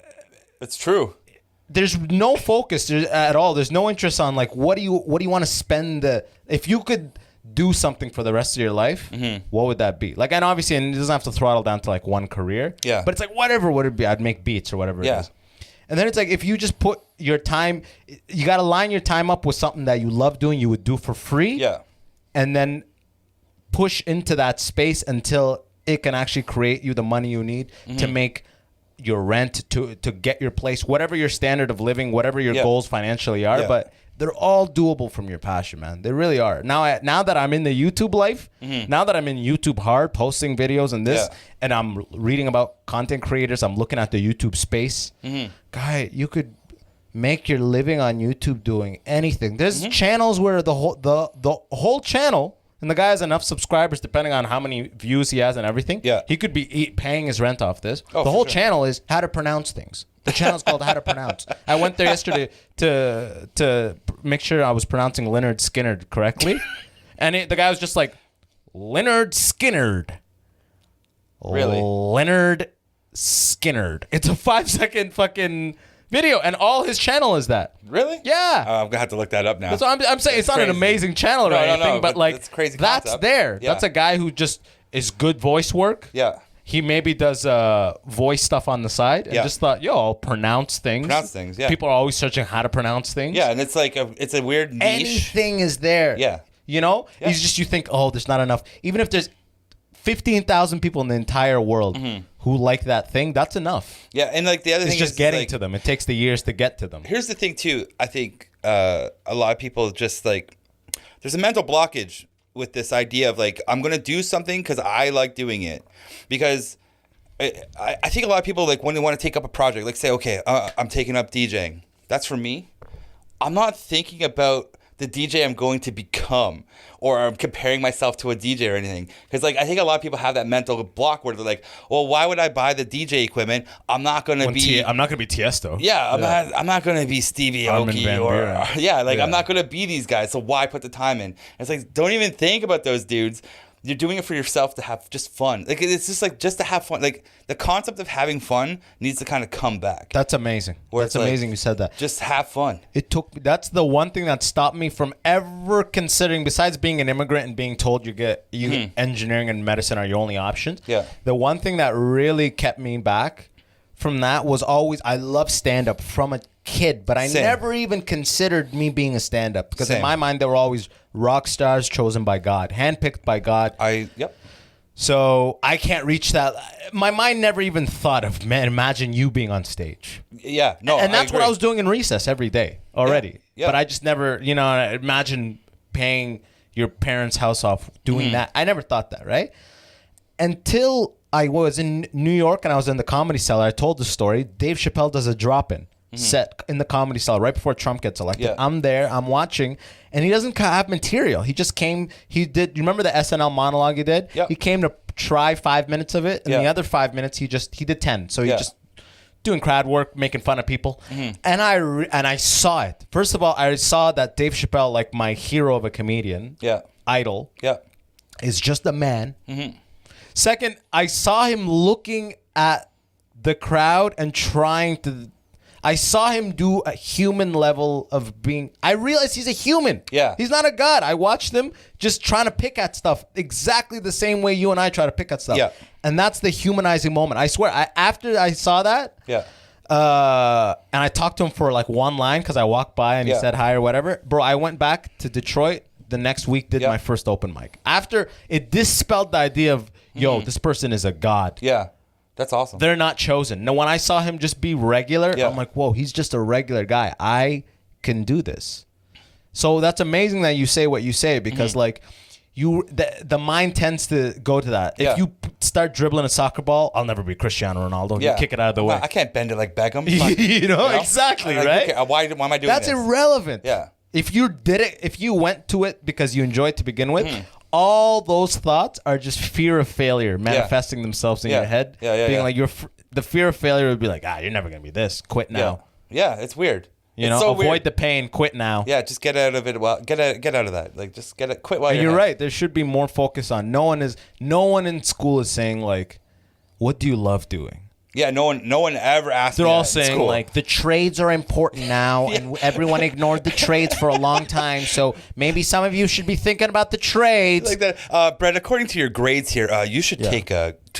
It's true. There's no focus at all. There's no interest on like what do you want to spend if you could do something for the rest of your life, what would that be? Like, and obviously, and it doesn't have to throttle down to like one career. Yeah. But it's like whatever would it be? I'd make beats or whatever it is. And then it's like if you just put your time, you got to line your time up with something that you love doing, you would do for free. Yeah. And then push into that space until it can actually create you the money you need to make your rent, to get your place, whatever your standard of living, whatever your goals financially are. But they're all doable from your passion, man. They really are. Now that I'm in the YouTube life, now that I'm in YouTube hard, posting videos and this, and I'm reading about content creators, I'm looking at the YouTube space. Guy, you could make your living on YouTube doing anything. There's channels where the whole channel, and the guy has enough subscribers depending on how many views he has and everything. Yeah. He could be paying his rent off this. The whole channel is how to pronounce things. The channel's called How to Pronounce. I went there yesterday to make sure I was pronouncing Leonard Skinnerd correctly. And the guy was just like, Leonard Skinnerd. Really? Leonard Skinnerd. It's a 5-second fucking video, and all his channel is that. Really? Yeah. I'm going to have to look that up now. That's what I'm saying. It's not an amazing channel or anything, but like, it's crazy that's concept. there. Yeah. That's a guy who just is good voice work. Yeah. He maybe does voice stuff on the side and just thought, I'll pronounce things. Pronounce things, yeah. People are always searching how to pronounce things. Yeah, and it's like it's a weird niche. Anything is there. Yeah. You know, it's just you think, oh, there's not enough. Even if there's 15,000 people in the entire world who like that thing, that's enough. Yeah, and like the other It's thing just is getting like, to them. It takes the years to get to them. Here's the thing too. I think a lot of people just like there's a mental blockage with this idea of like I'm gonna do something because I like doing it. Because I think a lot of people like when they want to take up a project, like say, okay, I'm taking up DJing. That's for me. I'm not thinking about the DJ I'm going to become, or I'm comparing myself to a DJ or anything. Because like I think a lot of people have that mental block where they're like, well, why would I buy the DJ equipment? I'm not gonna be Tiesto. Yeah, I'm not gonna be Stevie Aoki I'm not gonna be these guys. So why put the time in? It's like don't even think about those dudes. You're doing it for yourself to have just fun. Like it's just like just to have fun. Like the concept of having fun needs to kind of come back. That's amazing. That's amazing you said that. Just have fun. That's the one thing that stopped me from ever considering, besides being an immigrant and being told engineering and medicine are your only options. Yeah. The one thing that really kept me back from that was always, I love stand-up from a kid, but I never even considered me being a stand-up because in my mind they were always rock stars chosen by God, handpicked by God. So I can't reach that. My mind never even thought of, man, imagine you being on stage. Yeah, no, and that's what I was doing in recess every day already. Yeah. But I just never, imagine paying your parents' house off doing that. I never thought that, right? Until I was in New York and I was in the Comedy Cellar. I told the story. Dave Chappelle does a drop-in set in the Comedy Cellar right before Trump gets elected. Yeah. I'm there. I'm watching. And he doesn't have material. He just came. He did. You remember the SNL monologue he did? Yep. He came to try 5 minutes of it. And the other 5 minutes, he did 10. So he just doing crowd work, making fun of people. And I saw it. First of all, I saw that Dave Chappelle, like my hero of a comedian, idol, is just a man. Second, I saw him looking at the crowd and trying to... I saw him do a human level of being... I realized he's a human. Yeah. He's not a god. I watched him just trying to pick at stuff exactly the same way you and I try to pick at stuff. Yeah. And that's the humanizing moment. I swear, after I saw that... Yeah. And I talked to him for like one line because I walked by and he said hi or whatever. Bro, I went back to Detroit the next week, did my first open mic. After it dispelled the idea of, yo, this person is a god. Yeah. That's awesome. They're not chosen. Now, when I saw him just be regular, I'm like, whoa, he's just a regular guy. I can do this. So that's amazing that you say what you say because like the mind tends to go to that. If you start dribbling a soccer ball, I'll never be Cristiano Ronaldo. You kick it out of the way. I can't bend it like Beckham. you know? Exactly, like, right? Okay, why am I doing That's this? irrelevant. Yeah. If you did it, if you went to it because you enjoyed to begin with, all those thoughts are just fear of failure manifesting themselves in your head. Being like, the fear of failure would be like, you're never going to be this. Quit now. Yeah, it's weird. You know, so avoid weird. the pain. Quit now. Yeah, just get out of it. Well, get out of that. Like, just quit while you're right. There should be more focus on. No one in school is saying like, what do you love doing? Yeah, no one ever asked. They're me all that saying like the trades are important now, and everyone ignored the trades for a long time. So maybe some of you should be thinking about the trades. Like that, Brett. According to your grades here, you should take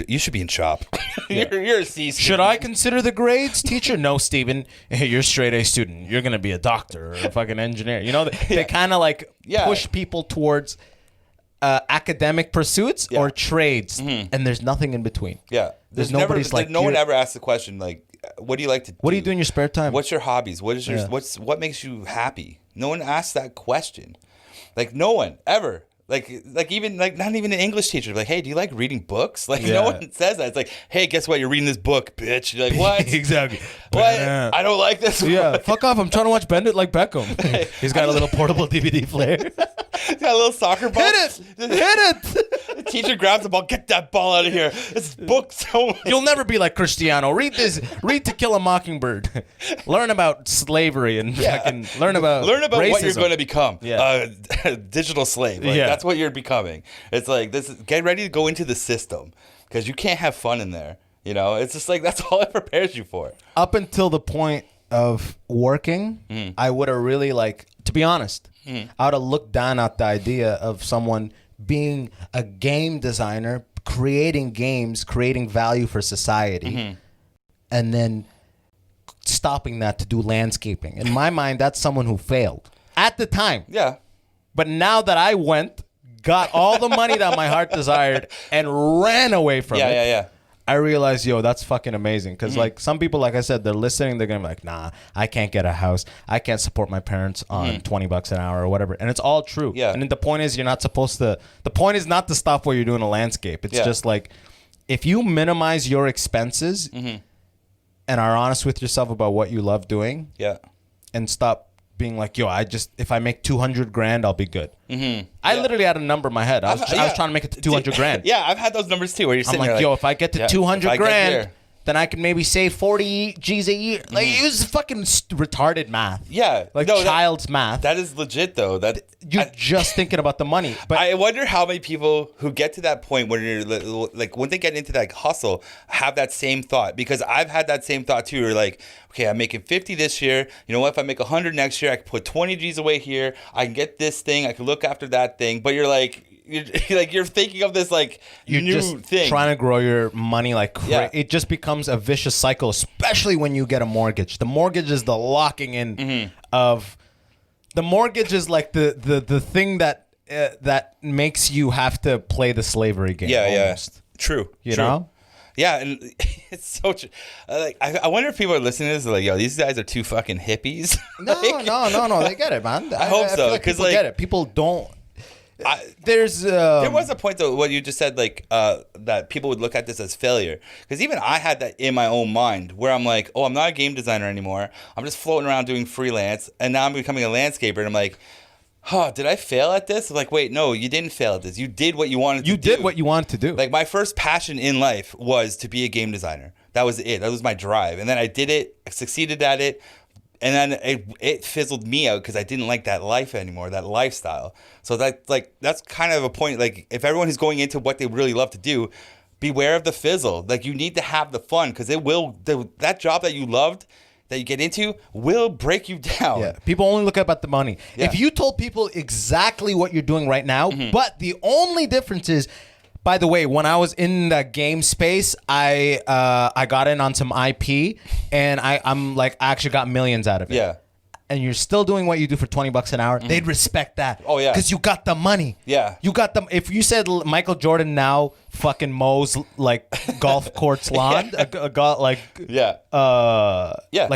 you should be in shop. You're a C student. Should I consider the grades, teacher? No, Steven. You're a straight A student. You're gonna be a doctor or a fucking engineer. You know, they kind of like push people towards academic pursuits or trades, and there's nothing in between. Yeah. No one ever asks the question like, what do you like to do? What do you do in your spare time? What's your hobbies? What is your what makes you happy? No one asks that question. Like no one ever. Like even like not even an English teacher. Like, hey, do you like reading books? Like no one says that. It's like, hey, guess what? You're reading this book, bitch. You're like, what? Exactly. What? I don't like this one. Yeah, fuck off. I'm trying to watch Bend It Like Beckham. He's got a little portable DVD player. He's got a little soccer ball. Hit it. The teacher grabs the ball. Get that ball out of here. This book so much. You'll never be like Cristiano. Read this. Read To Kill a Mockingbird. Learn about slavery and fucking learn about racism. What you're going to become. Digital slave. Like, that's what you're becoming. It's like get ready to go into the system because you can't have fun in there. You know, it's just like that's all it prepares you for. Up until the point of working, I would have really to be honest, I would have looked down at the idea of someone being a game designer, creating games, creating value for society, and then stopping that to do landscaping. In my mind, that's someone who failed at the time. Yeah. But now that I got all the money that my heart desired and ran away from it. Yeah. I realized, yo, that's fucking amazing. Because, like, some people, like I said, they're listening. They're going to be like, nah, I can't get a house. I can't support my parents on $20 an hour or whatever. And it's all true. Yeah. And then the point is, you're not supposed to... The point is not to stop what you're doing a landscape. It's just like, if you minimize your expenses and are honest with yourself about what you love doing and stop being like, yo, if I make 200 grand, I'll be good. I literally had a number in my head. I was trying to make it to 200 grand. Yeah, I've had those numbers too. Where you're sitting I'm like, yo, if I get to 200 grand, then I can maybe save 40 G's a year. Like, it was fucking retarded math. Yeah. Like, child's math. That is legit, though. You're just thinking about the money. But I wonder how many people who get to that point when you're like, when they get into that hustle, have that same thought. Because I've had that same thought too. You're like, okay, I'm making 50 this year. You know what? If I make 100 next year, I can put 20 G's away here. I can get this thing. I can look after that thing. But you're like, you're thinking of this like you're new just thing. Trying to grow your money like crazy. Yeah. It just becomes a vicious cycle, especially when you get a mortgage. The mortgage is the locking in of the mortgage is like the thing that that makes you have to play the slavery game. Almost. True. You know. Yeah, and it's so true. Like, I wonder if people are listening to this. They're like, yo, these guys are two fucking hippies. No, they get it, man. I hope so, because people get it. People don't. There was a point though what you just said, like that people would look at this as failure, because even I had that in my own mind where I'm like, oh, I'm not a game designer anymore, I'm just floating around doing freelance, and now I'm becoming a landscaper, and I'm like, did I fail at this? Like, wait, no, you didn't fail at this. You did what you wanted to do. You did what you wanted to do. Like, my first passion in life was to be a game designer. That was it. That was my drive. And then I did it, I succeeded at it. And then it fizzled me out because I didn't like that life anymore, that lifestyle. So that's kind of a point. Like, if everyone is going into what they really love to do, beware of the fizzle. Like, you need to have the fun, because that job that you loved, that you get into, will break you down. Yeah. People only look about the money. Yeah. If you told people exactly what you're doing right now, but the only difference is, by the way, when I was in the game space, I got in on some IP, and I'm like, I actually got millions out of it. Yeah. And you're still doing what you do for $20 an hour, they'd respect that. Oh, yeah. Because you got the money. Yeah. You got them. If you said Michael Jordan now fucking mows like golf courts lawn, like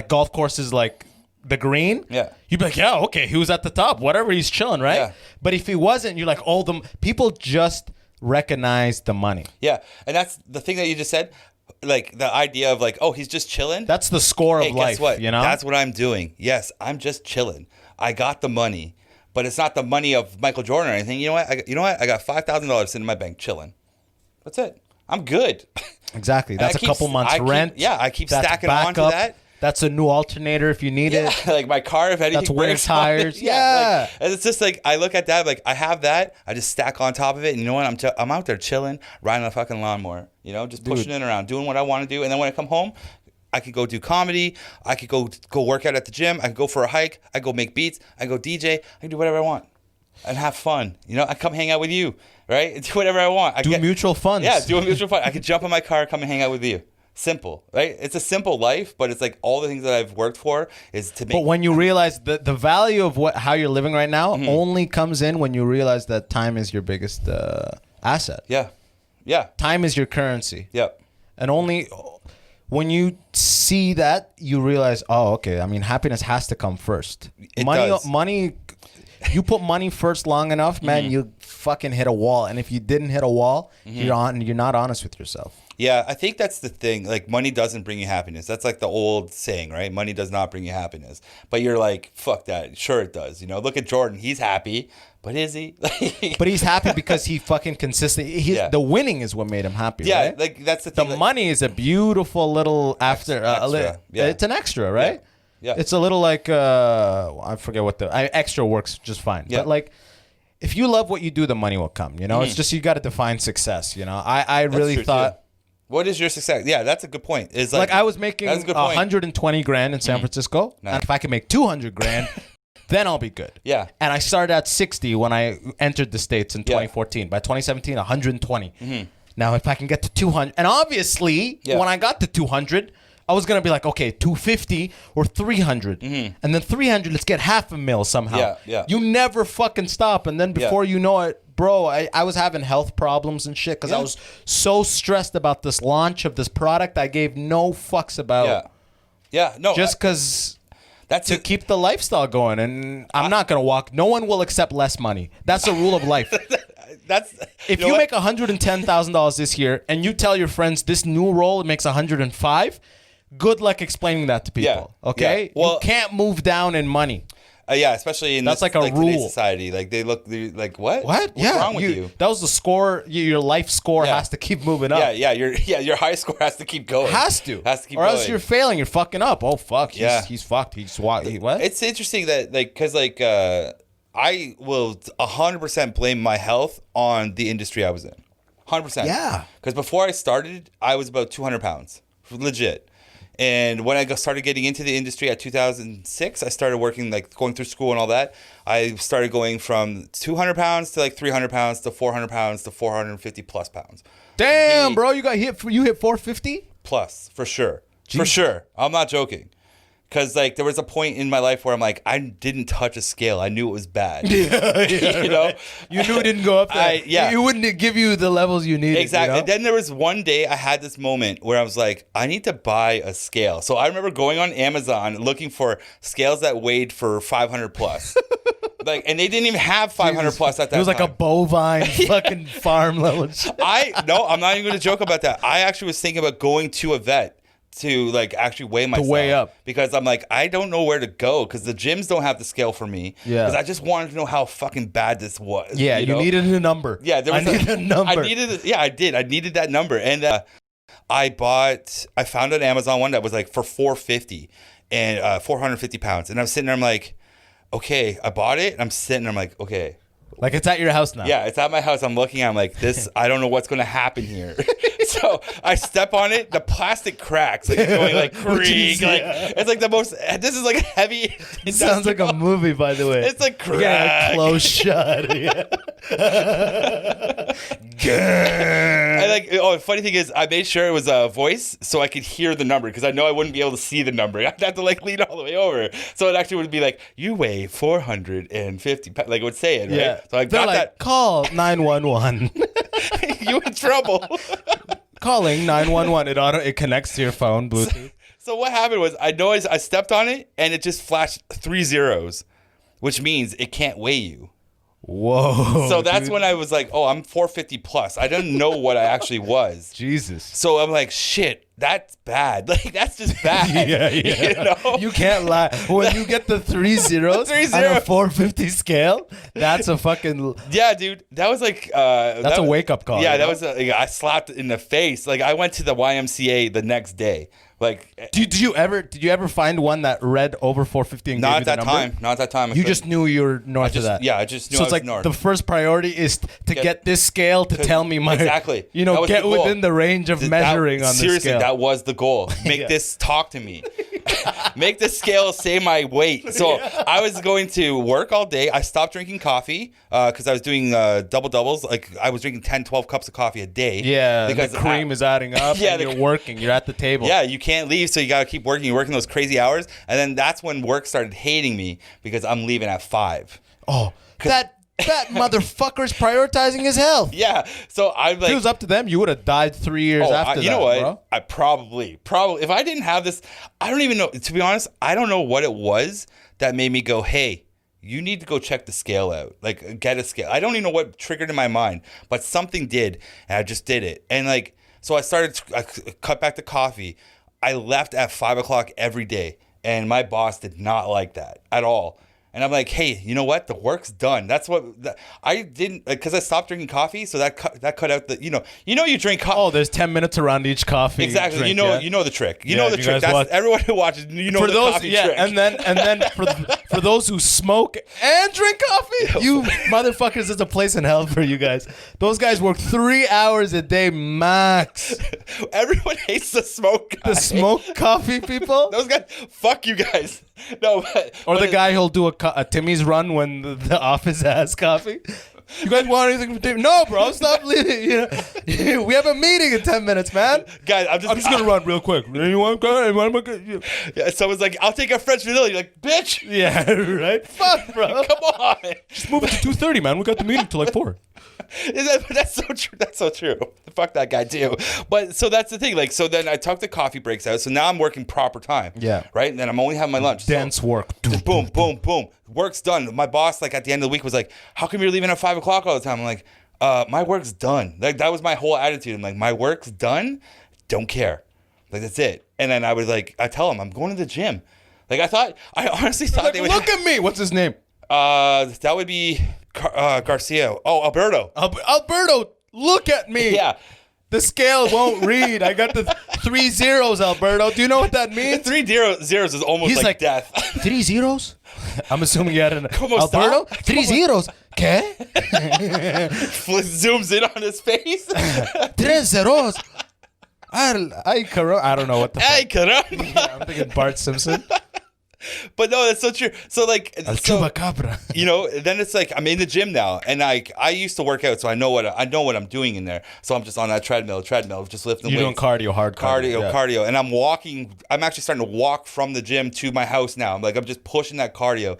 golf courses like the green, you'd be like, yeah, okay, he was at the top, whatever, he's chilling, right? Yeah. But if he wasn't, you're like, oh, people just recognize the money. Yeah. And that's the thing that you just said. Like, the idea of like, oh, he's just chilling. That's the score of life. Guess what? You know, that's what I'm doing. Yes, I'm just chilling. I got the money, but it's not the money of Michael Jordan or anything. You know what? I got $5,000 sitting in my bank chilling. That's it. I'm good. Exactly. That's a couple months rent. I keep stacking on to that. That's a new alternator if you need it. Like my car, if anything, that's wear tires. Yeah. And it's just like, I look at that, like, I have that. I just stack on top of it. And you know what? I'm out there chilling, riding a fucking lawnmower, you know, just pushing it around, doing what I want to do. And then when I come home, I could go do comedy. I could go work out at the gym. I could go for a hike. I could go make beats. I could go DJ. I could do whatever I want and have fun. You know, I come hang out with you, right? Do whatever I want. Mutual funds. Yeah, do a mutual fund. I could jump in my car, come and hang out with you. Simple, right? It's a simple life, but it's like all the things that I've worked for is to make. But when you realize the value of how you're living right now only comes in when you realize that time is your biggest asset. Yeah. Time is your currency. Yep. And only when you see that, you realize, oh, okay. I mean, happiness has to come first. Money. You put money first long enough, man, you fucking hit a wall. And if you didn't hit a wall, you're not honest with yourself. Yeah, I think that's the thing. Like, money doesn't bring you happiness. That's like the old saying, right? Money does not bring you happiness. But you're like, fuck that. Sure it does. You know, look at Jordan. He's happy. But is he? But he's happy because he fucking consistent. The winning is what made him happy. Yeah, right? like that's the thing. The money is a beautiful little extra. It's an extra, right? Yeah. It's a little like I forget what extra works just fine. Yeah. But like, if you love what you do, the money will come. You know, it's just you got to define success. You know, I really thought. Too. What is your success? Yeah, that's a good point. It's like I was making 120 grand in San Francisco, nice. And if I can make 200 grand, then I'll be good. Yeah. And I started at 60 when I entered the States in 2014. By 2017, 120. Now, if I can get to 200, and obviously, when I got to 200, I was gonna be like, okay, 250 or 300, and then 300. Let's get half a mil somehow. Yeah. You never fucking stop, and then before you know it, bro, I was having health problems and shit because I was so stressed about this launch of this product. I gave no fucks about. Yeah. No. Just because. That's to keep the lifestyle going, and I'm not gonna walk. No one will accept less money. That's a rule of life. If you make $110,000 this year, and you tell your friends this new role makes 105, good luck explaining that to people. Okay, you can't move down in money. Especially in that's this, like a rule. Today's society. Like they're like, what? What? What's wrong with you? That was the score. Your life score has to keep moving up. Your high score has to keep going. Has to keep or going. else you're failing. You're fucking up. Oh fuck. He's fucked. What? It's interesting that because I will 100% blame my health on the industry I was in. 100%. Yeah. Because before I started, I was about 200 pounds, legit. And when I started getting into the industry at 2006, I started working, going through school and all that. I started going from 200 pounds to 300 pounds to 400 pounds to 450 plus pounds. Damn, bro, you hit 450? Plus, for sure. Jeez. For sure. I'm not joking. Because there was a point in my life where I'm like, I didn't touch a scale. I knew it was bad. You know? You knew it didn't go up there. It wouldn't give you the levels you needed. Exactly. You know? And then there was one day I had this moment where I was like, I need to buy a scale. So I remember going on Amazon looking for scales that weighed for 500 plus. And they didn't even have 500 plus at that time. It was like a bovine fucking farm level. I'm not even going to joke about that. I actually was thinking about going to a vet to actually weigh myself. To weigh up. Because I'm like, I don't know where to go because the gyms don't have the scale for me. Yeah. Because I just wanted to know how fucking bad this was. Yeah, you needed a number. Yeah, I needed a number. I did. I needed that number. And I found an Amazon one that was for $450 and 450 pounds. And I was sitting there, I'm like, okay, I bought it. I'm sitting there, I'm like, okay. Like it's at your house now. Yeah, it's at my house. I'm looking. I'm like, this. I don't know what's going to happen here. So I step on it. The plastic cracks. It's going creak. It's the most. This is heavy. It sounds like a movie, by the way. It's crack. Yeah, close shot. Yeah. And funny thing is, I made sure it was a voice so I could hear the number because I know I wouldn't be able to see the number. I'd have to lean all the way over. So it actually would be you weigh 450 pounds. It would say it, right? Yeah. So I got that. Call 911. You in trouble. Calling 911. It connects to your phone, Bluetooth. So what happened was I stepped on it and it just flashed 3 zeros, which means it can't weigh you. Whoa. So that's when I was like, oh, I'm 450 plus. I didn't know what I actually was. Jesus. So I'm like, shit, that's bad. That's just bad. Yeah. You know? You can't lie. When you get the 3 zeros on a 450 scale, that's a fucking... Yeah, dude. That was that's a wake-up call. Yeah, that was... I slapped it in the face. I went to the YMCA the next day. Did you ever find one that read over 450 and gave you the number? Not at that time. You just knew you were north of that. Yeah, I just knew so I was north. The first priority is to get this scale to tell me my... Exactly. Get within the range of measuring on the scale. Seriously, that was the goal. Make this talk to me. Make the scale say my weight. So I was going to work all day. I stopped drinking coffee because I was doing double doubles. I was drinking 10, 12 cups of coffee a day. Yeah, because the cream is adding up and you're working. You're at the table. Yeah, you can't leave, so you got to keep working. You're working those crazy hours. And then that's when work started hating me because I'm leaving at 5. Oh, that motherfucker's prioritizing his health. Yeah. So I'm if it was up to them, you would have died 3 years after that. You know what? Bro. I probably, if I didn't have this, I don't even know. To be honest, I don't know what it was that made me go, hey, you need to go check the scale out. Get a scale. I don't even know what triggered in my mind, but something did, and I just did it. And so I cut back the coffee. I left at 5 o'clock every day, and my boss did not like that at all. And I'm like, hey, you know what? The work's done. That's what I didn't, because I stopped drinking coffee. So that cut out the, you drink coffee. Oh, there's 10 minutes around each coffee. Exactly. Drink, you know the trick. You know the trick. That's everyone who watches. The coffee trick. And then for those who smoke and drink coffee, you motherfuckers, there's a place in hell for you guys. Those guys work 3 hours a day max. Everyone hates the smoke guy. The smoke coffee people. Those guys, fuck you guys. No, or the guy who'll do a Timmy's run when the office has coffee. You guys want anything from David? No, bro. Stop leaving. You know, we have a meeting in 10 minutes, man. Guys, I'm just gonna run real quick. You want to go? Yeah, someone's like, I'll take a French vanilla. You're like, bitch. Yeah, right. Fuck, bro. Come on. Just move it to 2:30, man. We got the meeting till like 4. That's so true. That's so true. Fuck that guy too. But so that's the thing. Like, so then I took the coffee breaks out. So now I'm working proper time. Yeah. Right. And then I'm only having my lunch. Dense work. Just boom, boom, boom. Work's done. My boss, like at the end of the week, was like, "How come you're leaving at 5 o'clock all the time?" I'm like, "My work's done." Like that was my whole attitude. I'm like, "My work's done. Don't care. Like that's it." And then I tell him I'm going to the gym. Like I honestly thought Like, they would look at me. What's his name? That would be Garcia. Oh, Alberto. Alberto, look at me. Yeah. The scale won't read. I got the 3 zeros, Alberto. Do you know what that means? 3 zeros is almost He's like death. 3 zeros? I'm assuming you had an Como Alberto. está? 3 zeros. ¿Qué? Zooms in on his face. 3 zeros. I don't know what the Hey, fuck. caramba. Yeah, I'm thinking Bart Simpson. But no, that's so true. So like, El chupacabra. you know, then it's like I'm in the gym now, and like I used to work out, so I know what I'm doing in there. So I'm just on that treadmill, just lifting You're weights. doing cardio, hard cardio. Cardio, and I'm walking. I'm actually starting to walk from the gym to my house now. I'm just pushing that cardio.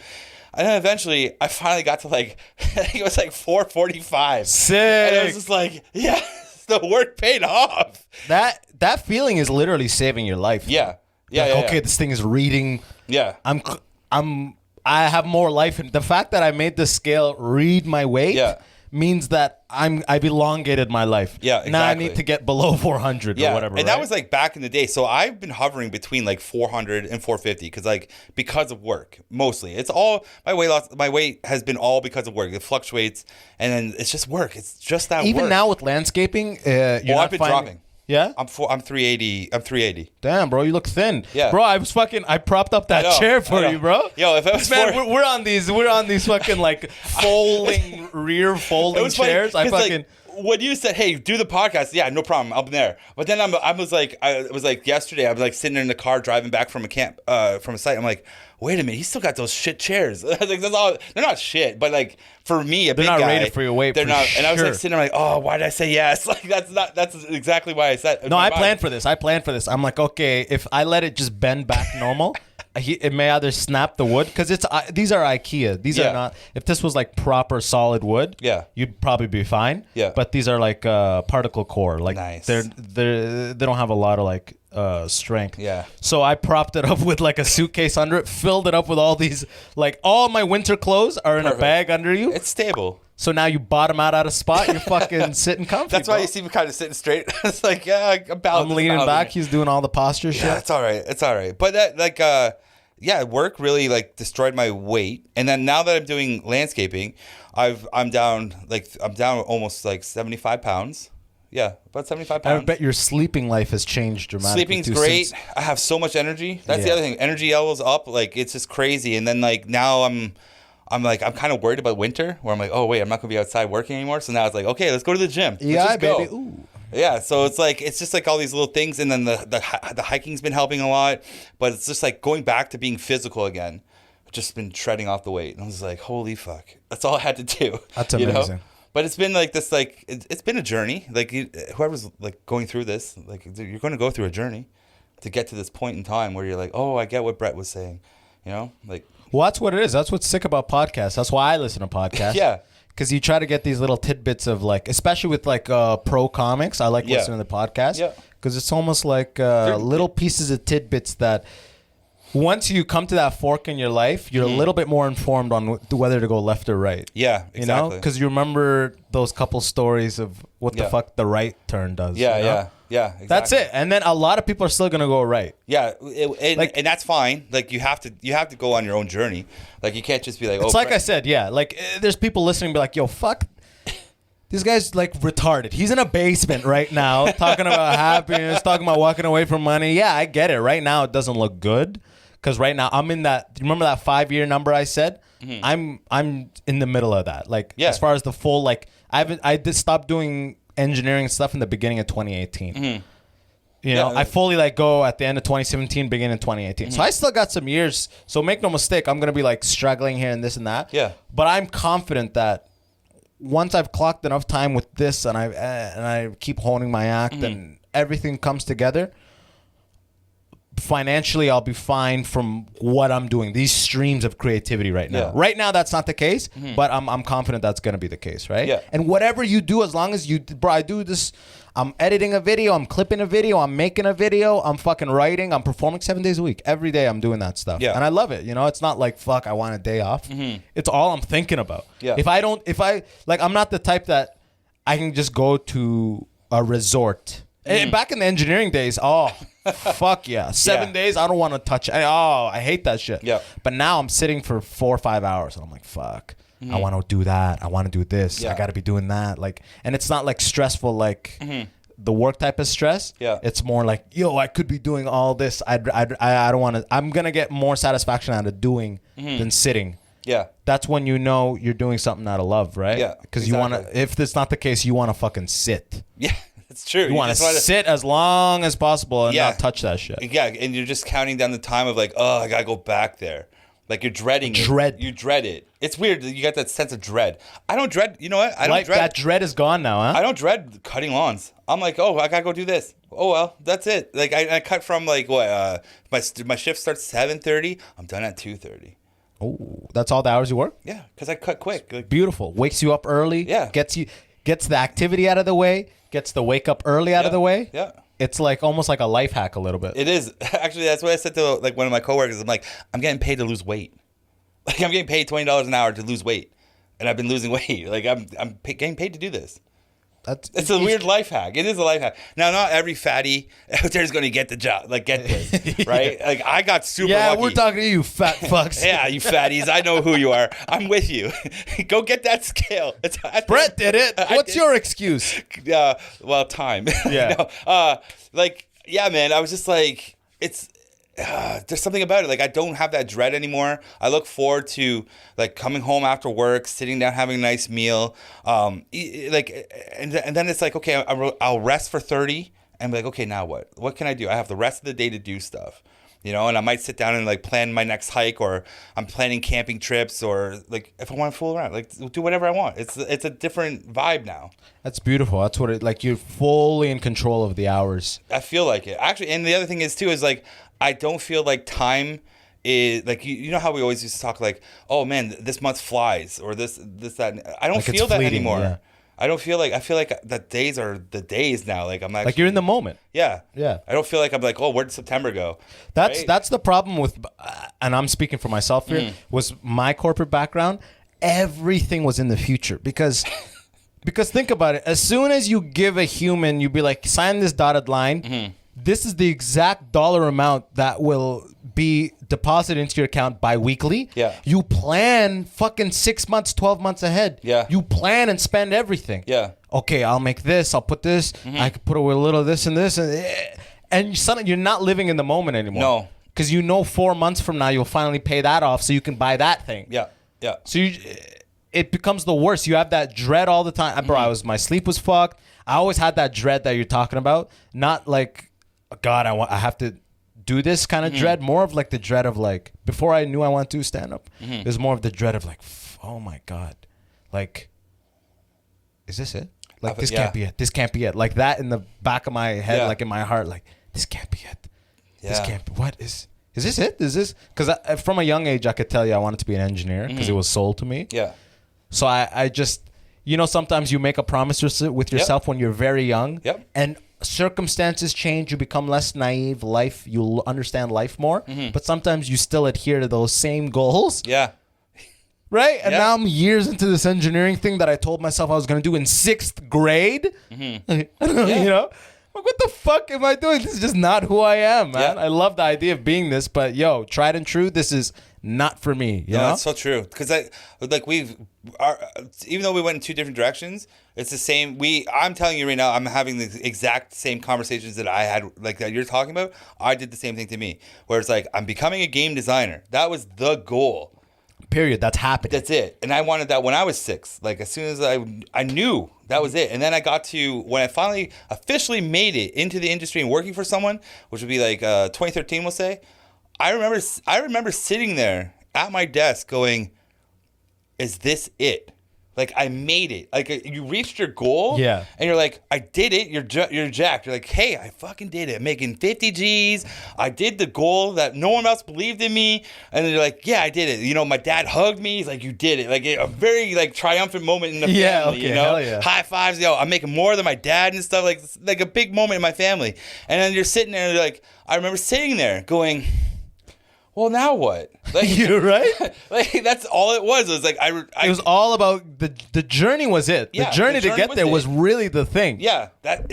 And then eventually, I finally got to like, I think it was like 4:45. Sick. And I was just like, yeah, the work paid off. That feeling is literally saving your life. Yeah. Yeah. Like, yeah, okay, yeah. this thing is reading. Yeah. I have more life in the fact that I made the scale read my weight. Yeah. Means that I've elongated my life. Yeah, exactly. Now I need to get below 400 or whatever. And that was like back in the day. So I've been hovering between like 400 and 450 because of work mostly. It's all my weight loss. My weight has been all because of work. It fluctuates, and then it's just work. It's just that. Even work. now with landscaping, you're not I've been finding, dropping. Yeah, I'm 380. I'm 380. Damn, bro, you look thin. Yeah, bro, I propped up that chair for you, bro. Yo, if it was we're on these fucking like folding folding chairs. Funny, like, when you said, "Hey, do the podcast," yeah, no problem, I'm there. But then I was like yesterday. I was like sitting in the car driving back from a camp, from a site. I'm like, wait a minute, he's still got those shit chairs. I was like, that's all. They're not shit, but like for me, they're big not guy, rated for your weight. They're not. Sure. And I was like sitting there like, oh, why did I say yes? Like that's exactly why I said. No, I planned for this. I'm like, okay, if I let it just bend back normal. It may either snap the wood because these are IKEA. These are not. If this was like proper solid wood, you'd probably be fine. Yeah. But these are like particle core. Like nice. They don't have a lot of like strength. Yeah. So I propped it up with like a suitcase under it, filled it up with all these like all my winter clothes are in a bag under you. It's stable. So now you bottom out at a spot, you're fucking sitting comfy. That's why you see me kind of sitting straight. It's like, yeah, I'm leaning back. He's doing all the posture shit. Yeah, it's all right. It's all right. But that, like, work really like destroyed my weight. And then now that I'm doing landscaping, I'm down almost like 75 pounds. Yeah, about 75 pounds. I bet your sleeping life has changed dramatically. Sleeping's great. I have so much energy. That's the other thing. Energy levels up. Like, it's just crazy. And then like now I'm kind of worried about winter, where I'm like, oh wait, I'm not gonna be outside working anymore. So now it's like, okay, let's go to the gym. Yeah, baby. Go. Ooh. Yeah, so it's like it's just like all these little things, and then the hiking's been helping a lot, but it's just like going back to being physical again. I've just been shredding off the weight, and I was like, holy fuck, that's all I had to do. That's amazing. Know? But it's been like this, like it's been a journey. Like whoever's like going through this, like you're going to go through a journey to get to this point in time where you're like, oh, I get what Bret was saying, you know, like. Well, that's what it is. That's what's sick about podcasts. That's why I listen to podcasts. Yeah. Because you try to get these little tidbits of like, especially with like pro comics. I like listening to the podcast. Yeah. Because it's almost like little pieces of tidbits that once you come to that fork in your life, you're a little bit more informed on whether to go left or right. Yeah, exactly. You know? Because you remember those couple stories of what the fuck the right turn does. Yeah, you know? Yeah, exactly. That's it. And then a lot of people are still gonna go right. Yeah, and that's fine. Like you have to go on your own journey. Like you can't just be like. It's like I said, yeah. Like there's people listening, and be like, "Yo, fuck, this guy's like retarded. He's in a basement right now, talking about happiness, talking about walking away from money. Yeah, I get it. Right now, it doesn't look good because right now I'm in that. Remember that 5-year number I said? Mm-hmm. I'm in the middle of that. Like as far as the full like I did stop doing engineering stuff in the beginning of 2018. Mm-hmm. You know, I fully like go at the end of 2017, beginning of 2018. Mm-hmm. So I still got some years. So make no mistake, I'm gonna be like struggling here and this and that. Yeah. But I'm confident that once I've clocked enough time with this, and I keep honing my act, and everything comes together, financially I'll be fine from what I'm doing. These streams of creativity right now. Yeah. Right now that's not the case, but I'm confident that's gonna be the case, right? Yeah. And whatever you do, as long as you, bro, I do this. I'm editing a video, I'm clipping a video, I'm making a video, I'm fucking writing, I'm performing 7 days a week. Every day I'm doing that stuff. Yeah. And I love it. You know, it's not like, fuck, I want a day off. It's all I'm thinking about. Yeah. I'm not the type that I can just go to a resort. And back in the engineering days, fuck yeah. 7 days, I don't want to touch. I hate that shit. Yeah. But now I'm sitting for 4 or 5 hours and I'm like, fuck. I want to do that. I want to do this. Yeah. I got to be doing that. Like, and it's not like stressful, like the work type of stress. Yeah. It's more like, yo, I could be doing all this. I don't want to. I'm gonna get more satisfaction out of doing than sitting. Yeah. That's when you know you're doing something out of love, right? Yeah, Because you want exactly. to. If that's not the case, you want to fucking sit. Yeah. It's true. You want to sit as long as possible and Yeah. not touch that shit. Yeah, and you're just counting down the time of like, oh, I gotta go back there. Like you're dreading it. Dread. You dread it. It's weird that you got that sense of dread. I don't dread. You know what? I don't Like dread. that dread is gone now, huh? I don't dread cutting lawns. I'm like, oh, I gotta go do this. Oh well, that's it. Like I cut from like what? My shift starts 7:30. I'm done at 2:30. Oh, that's all the hours you work? Yeah, because I cut quick. Like, Beautiful. Wakes you up early. Yeah. Gets the activity out of the way. Gets the wake up early out of the way. Yeah. It's like almost like a life hack a little bit. It is actually. That's what I said to like one of my coworkers. I'm like, I'm getting paid to lose weight. Like I'm getting paid $20 an hour to lose weight, and I've been losing weight. Like I'm getting paid to do this. It's a weird life hack. It is a life hack. Now, not every fatty out there is going to get the job, like get this, right? Like I got super lucky. We're talking to you, fat fucks. Yeah, you fatties. I know who you are. I'm with you. Go get that scale. Brett did it. What's your excuse? Well, time. Yeah. Yeah, man. I was just like, there's something about it. Like I don't have that dread anymore. I look forward to like coming home after work, sitting down, having a nice meal. And then it's like, okay, I'll rest for 30 and be like, okay, now what? What can I do? I have the rest of the day to do stuff. You know, and I might sit down and like plan my next hike, or I'm planning camping trips, or like if I want to fool around, like do whatever I want. It's a different vibe now. That's beautiful. That's what like you're fully in control of the hours. I feel like it actually. And the other thing is too is like I don't feel like time is like you know how we always used to talk like, oh man, this month flies, or this that. I don't Like it's feel that fleeting, anymore. yeah. I feel like the days are the days now. Like I'm actually, Like you're in the moment. Yeah. Yeah. I don't feel like I'm like, oh, where did September go? That's Right? the problem with, and I'm speaking for myself here, was my corporate background. Everything was in the future because think about it. As soon as you give a human, you be like, sign this dotted line. This is the exact dollar amount that will be deposited into your account bi-weekly. Yeah. You plan fucking 6 months, 12 months ahead. Yeah. You plan and spend everything. Yeah. Okay, I'll make this. I'll put this. I could put away a little of this and this. And suddenly you're not living in the moment anymore. No. Because you know 4 months from now you'll finally pay that off so you can buy that thing. Yeah. Yeah. So it becomes the worst. You have that dread all the time. Bro, my sleep was fucked. I always had that dread that you're talking about. Not like, God, I have to do this kind of dread. More of like the dread of like, before I knew I wanted to do stand up, it was more of the dread of like, oh my God. Like, is this it? Like, this can't be it. This can't be it. Like that in the back of my head, like in my heart, like, this can't be it. This can't be. What is this it? Is this? Because from a young age, I could tell you I wanted to be an engineer because it was sold to me. Yeah. So I just, you know, sometimes you make a promise with yourself when you're very young. Yep. And circumstances change. You become less naive. You'll understand life more. But sometimes you still adhere to those same goals. Yeah. Right? And Yeah. now I'm years into this engineering thing that I told myself I was going to do in 6th grade. You know? Like, what the fuck am I doing? This is just not who I am, man. Yeah. I love the idea of being this, but yo, tried and true, this is not for me. You No, know? that's so true. Because even though we went in two different directions, it's the same. I'm telling you right now, I'm having the exact same conversations that I had, like that you're talking about. I did the same thing to me, where it's like I'm becoming a game designer. That was the goal. Period. That's happening. That's it. And I wanted that when I was 6. Like as soon as I knew that was it. And then I got to when I finally officially made it into the industry and working for someone, which would be like 2013, we'll say. I remember sitting there at my desk going, "Is this it? Like, I made it. Like, you reached your goal. Yeah. And you're like, I did it. You're jacked. You're like, hey, I fucking did it. I'm making 50 G's. I did the goal that no one else believed in me. And then you're like, yeah, I did it. You know, my dad hugged me. He's like, you did it. Like, a very, like, triumphant moment in the family, okay, you know? hell yeah. High fives. Yo, I'm making more than my dad and stuff. Like a big moment in my family. And then you're sitting there, and you're like, I remember sitting there going, well, now what? Like, You're right. Like, that's all it was. It was like It was all about the journey. Was it? Yeah, the journey the to get there was really the thing. Yeah, that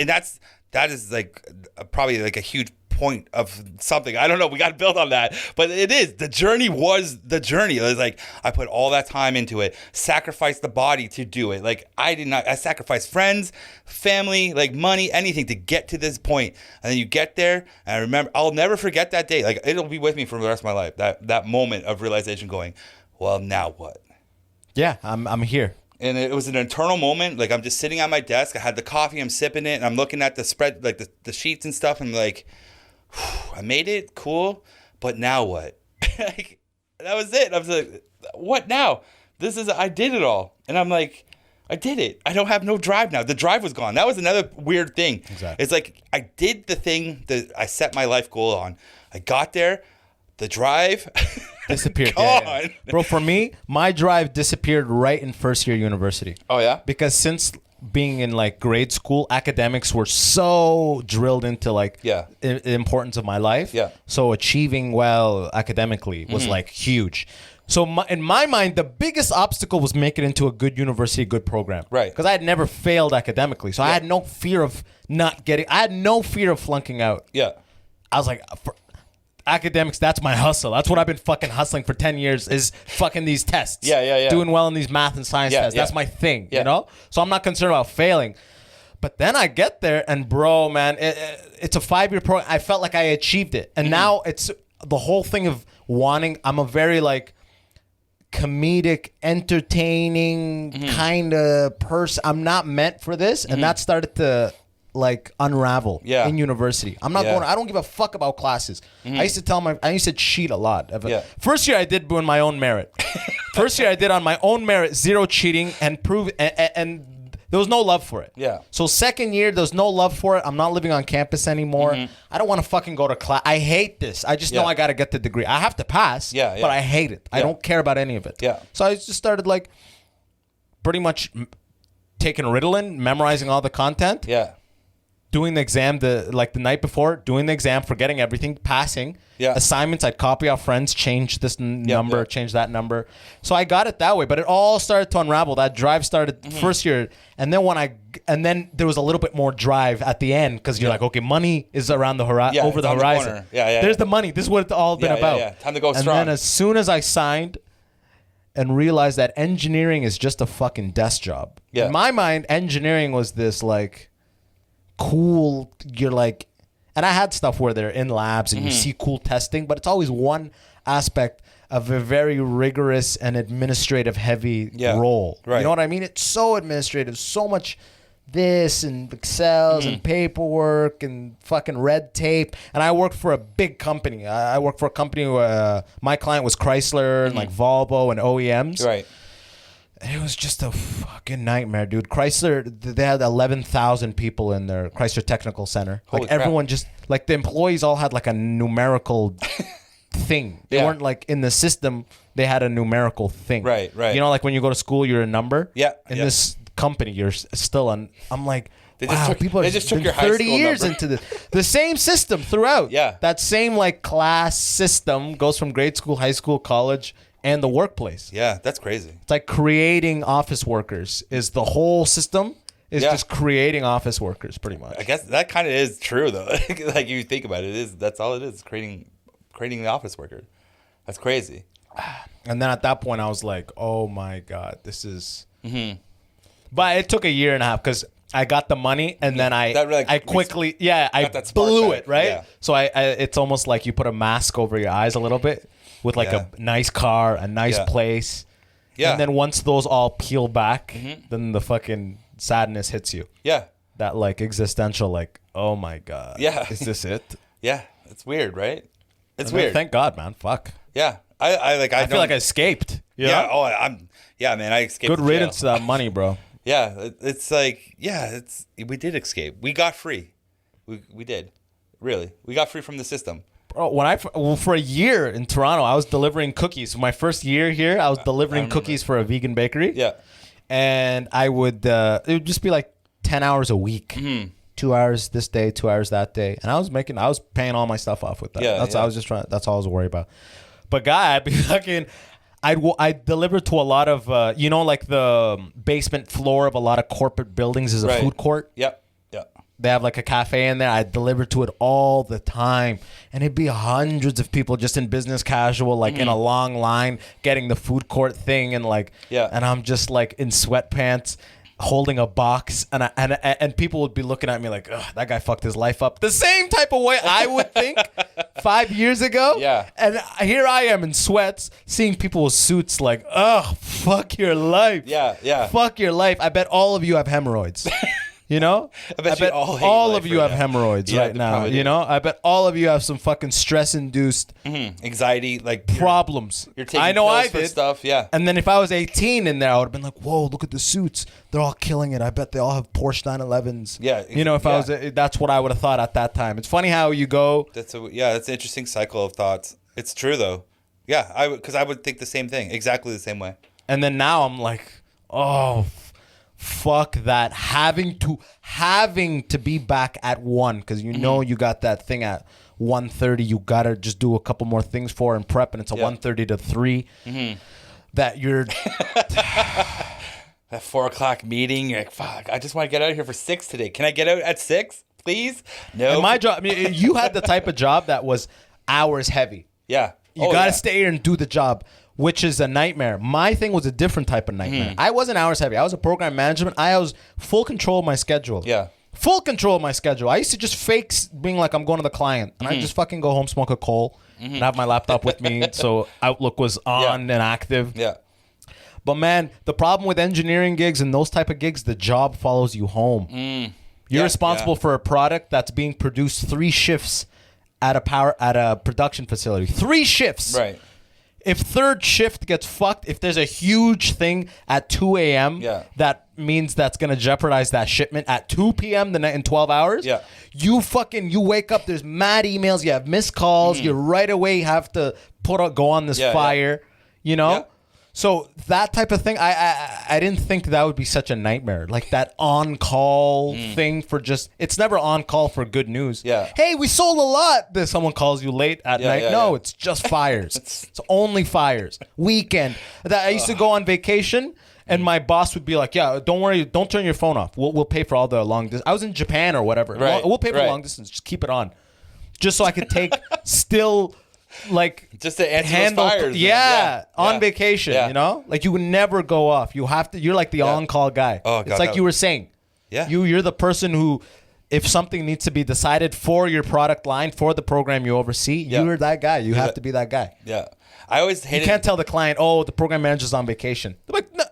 is like probably like a huge point of something. I don't know. We got to build on that, but it is. The journey was the journey. It was like I put all that time into it, sacrificed the body to do it. Like I sacrificed friends, family, like money, anything to get to this point. And then you get there, and I remember, I'll never forget that day. Like, it'll be with me for the rest of my life. That moment of realization, going, well, now what? Yeah, I'm here. And it was an internal moment. Like, I'm just sitting at my desk. I had the coffee. I'm sipping it. And I'm looking at the spread, like the sheets and stuff. And like, I made it. Cool. But now what? Like, that was it. I was like, what now? I did it all. And I'm like, I did it. I don't have no drive now. The drive was gone. That was another weird thing. Exactly. It's like, I did the thing that I set my life goal on. I got there. The drive Disappeared. gone. Yeah. Bro, for me, my drive disappeared right in first year university. Oh, yeah? Because since being in like grade school, academics were so drilled into like the importance of my life. Yeah. So achieving well academically was like huge. So in my mind, the biggest obstacle was making it into a good university, good program. Right. Because I had never failed academically. So I had no fear of I had no fear of flunking out. Yeah. I was like, for academics, that's my hustle. That's what I've been fucking hustling for 10 years is fucking these tests. Yeah. Doing well in these math and science tests. That's my thing, you know? So I'm not concerned about failing. But then I get there and bro, man, it's a 5-year program. I felt like I achieved it. And now it's the whole thing of I'm a very like comedic, entertaining kind of person. I'm not meant for this. And that started to like unravel in university. I'm not going. I don't give a fuck about classes. I used to cheat a lot. First year I did on my own merit. First year I did on my own merit, zero cheating and and there was no love for it. Yeah. So second year there's no love for it. I'm not living on campus anymore. I don't want to fucking go to class. I hate this. I just know I got to get the degree. I have to pass. But I hate it. I don't care about any of it. Yeah. So I just started like pretty much taking Ritalin, memorizing all the content. Yeah. Doing the exam the night before, doing the exam, forgetting everything, passing. Yeah. Assignments, I'd copy off friends, change this number, change that number. So I got it that way, but it all started to unravel. That drive started first year, and then there was a little bit more drive at the end because you're like, okay, money is around the horizon, over the horizon. There's the money. This is what it's all been about. Yeah. Time to go strong. And then as soon as I signed and realized that engineering is just a fucking desk job. Yeah. In my mind, engineering was this like cool, you're like, and I had stuff where they're in labs and you see cool testing, but it's always one aspect of a very rigorous and administrative heavy role. Right. You know what I mean? It's so administrative, so much this and Excels and paperwork and fucking red tape. And I worked for a big company. I worked for a company where my client was Chrysler and like Volvo and OEMs. Right. It was just a fucking nightmare, dude. Chrysler, they had 11,000 people in their Chrysler Technical Center. Holy like everyone crap. Just, like the employees all had like a numerical thing. They weren't like in the system, they had a numerical thing. Right. You know, like when you go to school, you're a number. Yeah. In this company, you're still I'm like, people are just took your 30 years into the same system throughout. Yeah. That same like class system goes from grade school, high school, college, and the workplace. Yeah, that's crazy. It's like creating office workers is the whole system is just creating office workers pretty much. I guess that kind of is true though. Like you think about it, that's all it is, creating the office worker. That's crazy. And then at that point I was like, oh my God, this is... But it took a year and a half because I got the money and then I quickly, I blew it, right? Yeah. So I it's almost like you put a mask over your eyes a little bit. With like a nice car, a nice place. Yeah. And then once those all peel back, then the fucking sadness hits you. Yeah. That like existential, like, oh my God. Yeah. Is this it? Yeah. It's weird, right? It's weird. Thank God, man. Fuck. Yeah. I feel like I escaped. Yeah. Oh, yeah, man. I escaped. Good riddance to that money, bro. Yeah, it's like, we did escape. We got free. We did. Really. We got free from the system. Bro, for a year in Toronto, I was delivering cookies. My first year here, I was delivering cookies for a vegan bakery. Yeah. And I would, it would just be like 10 hours a week. 2 hours this day, 2 hours that day. And I was paying all my stuff off with that. That's all I was worried about. But guy, I'd be fucking, I'd deliver to a lot of, like the basement floor of a lot of corporate buildings is a food court. Yep. They have like a cafe in there. I deliver to it all the time. And it'd be hundreds of people just in business casual, like in a long line, getting the food court thing. And like, and I'm just like in sweatpants holding a box. And people would be looking at me like, ugh, that guy fucked his life up. The same type of way I would think 5 years ago. Yeah. And here I am in sweats seeing people with suits like, ugh, fuck your life. Yeah. Fuck your life. I bet all of you have hemorrhoids. You know, I bet all of you have hemorrhoids right now. You know, I bet all of you have some fucking stress-induced anxiety, like problems. You're taking pills for stuff, And then if I was 18 in there, I would have been like, "Whoa, look at the suits! They're all killing it. I bet they all have Porsche 911s." Yeah, you know, if I was, that's what I would have thought at that time. It's funny how you go. That's an interesting cycle of thoughts. It's true though. Yeah, because I would think the same thing, exactly the same way. And then now I'm like, oh. Fuck that. Having to be back at 1 because you know you got that thing at 1:30. You gotta just do a couple more things for and prep, and it's a 1:30 to 3 that you're that 4 o'clock meeting. You're like, fuck, I just want to get out of here for 6 today. Can I get out at 6, please? No. And my job. I mean, you had the type of job that was hours heavy. Yeah, you gotta stay here and do the job. Which is a nightmare. My thing was a different type of nightmare. I wasn't hours heavy. I was a program management. I was full control of my schedule. Yeah. Full control of my schedule. I used to just fake being like I'm going to the client. And I just fucking go home, smoke a coal, and have my laptop with me. So Outlook was on and active. Yeah. But man, the problem with engineering gigs and those type of gigs, the job follows you home. You're responsible for a product that's being produced 3 shifts at a production facility. 3 shifts. Right. If third shift gets fucked, if there's a huge thing at 2 a.m. That means that's going to jeopardize that shipment at 2 p.m. the night in 12 hours. Yeah. You wake up, there's mad emails, you have missed calls, you right away have to go on this fire, you know? Yeah. So that type of thing, I didn't think that would be such a nightmare. Like that on-call thing for just, it's never on-call for good news. Yeah. Hey, we sold a lot. Then someone calls you late at night. No, it's just fires. It's only fires. Weekend. I used to go on vacation and my boss would be like, yeah, don't worry. Don't turn your phone off. We'll pay for all the long distance. I was in Japan or whatever. Right. We'll pay for long distance. Just keep it on. Just so I could take still... like just to answer those fires, on vacation, you know, like you would never go off. You have to. You're like the on-call guy. Oh, God, it's like you were saying. Yeah, you're the person who, if something needs to be decided for your product line for the program you oversee, you're that guy. You have to be that guy. Yeah, I always hated. You can't tell the client, oh, the program manager's on vacation. They're like, no.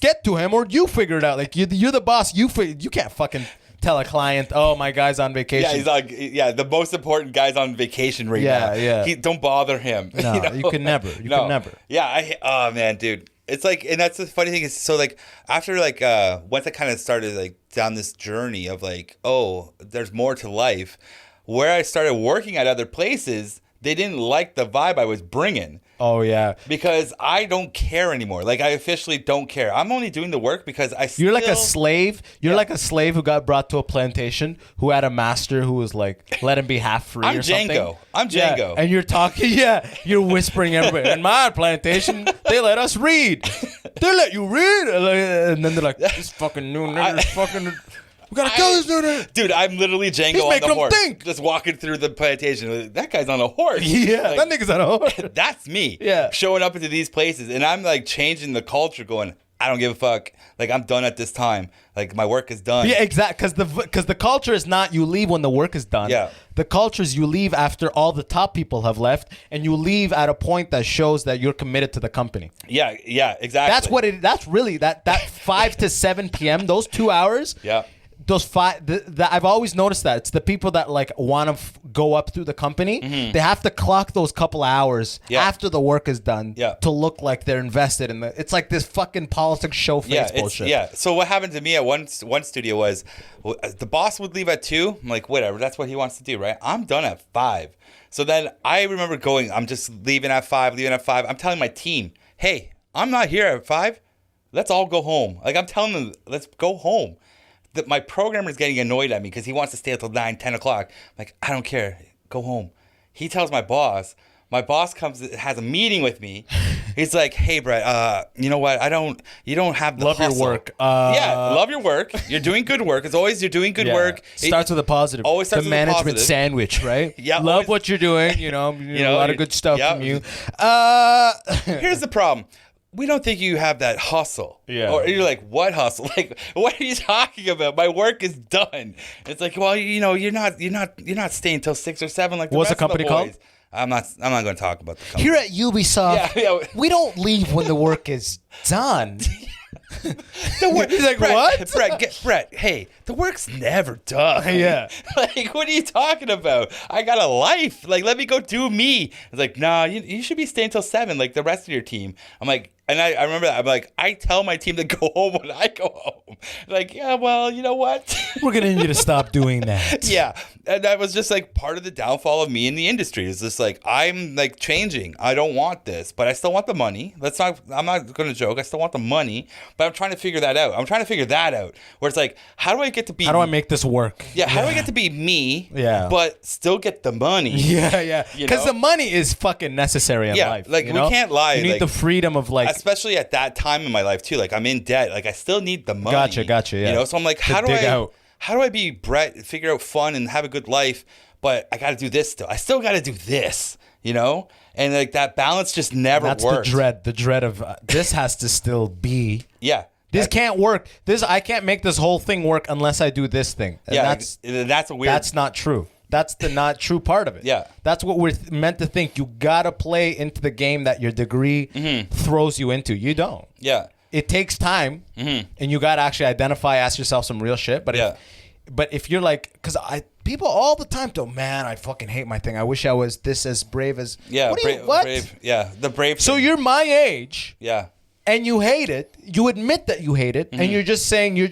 Get to him or you figure it out. Like you're the boss. You can't fucking tell a client, oh, my guy's on vacation. Yeah, he's like, the most important guy's on vacation right now. Yeah. Don't bother him. No, you could never. You could never. Yeah, oh man, dude. It's like, and that's the funny thing is, so like after like once I kind of started like down this journey of like, oh, there's more to life. Where I started working at other places, they didn't like the vibe I was bringing. Oh, yeah. Because I don't care anymore. Like, I officially don't care. I'm only doing the work because You're like a slave. You're like a slave who got brought to a plantation who had a master who was like, let him be half free or something. I'm Django. Yeah. And you're talking, you're whispering everybody. In my plantation, they let us read. They let you read. And then they're like, this fucking new nigger fucking... We gotta kill this dude. Dude, I'm literally Django on the horse. Just walking through the plantation. That guy's on a horse. Yeah, like, that nigga's on a horse. That's me. Yeah. Showing up into these places. And I'm like changing the culture going, I don't give a fuck. Like, I'm done at this time. Like, my work is done. Yeah, exactly. Because the culture is not you leave when the work is done. Yeah. The culture is you leave after all the top people have left, and you leave at a point that shows that you're committed to the company. Yeah, exactly. That's what it. That's really that 5 to 7 p.m. Those 2 hours. Yeah. those five. I've always noticed that it's the people that like want to go up through the company. They have to clock those couple hours after the work is done to look like they're invested in the. It's like this fucking politics show face bullshit. Yeah. So what happened to me at one studio was the boss would leave at 2. I'm like, whatever. That's what he wants to do, right? I'm done at 5. So then I remember going. I'm just leaving at 5. I'm telling my team, hey, I'm not here at 5. Let's all go home. Like, I'm telling them, let's go home. My programmer's getting annoyed at me because he wants to stay until 9, 10 o'clock. I'm like, I don't care. Go home. He tells my boss. My boss has a meeting with me. He's like, hey, Bret, you know what? You don't have the hustle. Your work. Love your work. You're doing good work. It's always, you're doing good work. Starts with a positive. Always starts with a positive. The management sandwich, right? Love always, what you're doing. You know, a lot of good stuff from you. Here's the problem. We don't think you have that hustle. Yeah. Or you're like, what hustle? Like, what are you talking about? My work is done. It's like, well, you're not staying till 6 or 7 like the What's rest the company of the boys. called? I'm not going to talk about the company. Here at Ubisoft, we don't leave when the work is done. He's like, what? Bret, hey, the work's never done. Yeah. Like, what are you talking about? I got a life. Like, let me go do me. It's like, nah, you should be staying till 7 like the rest of your team. I'm like, and I remember that. I'm like, I tell my team to go home when I go home. Like, yeah, well, you know what? We're going to need to stop doing that. Yeah. And that was just like part of the downfall of me in the industry. It's just like, I'm like changing. I don't want this, but I still want the money. I'm not going to joke. I still want the money, but I'm trying to figure that out. I'm trying to figure that out where it's like, how do I get to be... How do I make this work? Yeah. How do I get to be me, but still get the money? Yeah. Because the money is fucking necessary in life. Like, we can't lie. You need the freedom of like... Especially at that time in my life too. Like, I'm in debt. Like, I still need the money. Gotcha. Yeah. You know, so I'm like, how do I be Bret, figure out fun and have a good life, but I got to do this still. I still got to do this, you know? And like that balance just never works. That's the dread of this has to still be. Yeah. This can't work. I can't make this whole thing work unless I do this thing. And that's a weird... That's not true. That's the not true part of it. Yeah. That's what we're meant to think. You got to play into the game that your degree throws you into. You don't. Yeah. It takes time, and you got to actually ask yourself some real shit. But if you're like, because people all the time go, man, I fucking hate my thing. I wish I was this as brave as... Yeah. What? Brave. Yeah. The brave So thing. you're my age. Yeah. And you hate it. You admit that you hate it, and you're just saying you're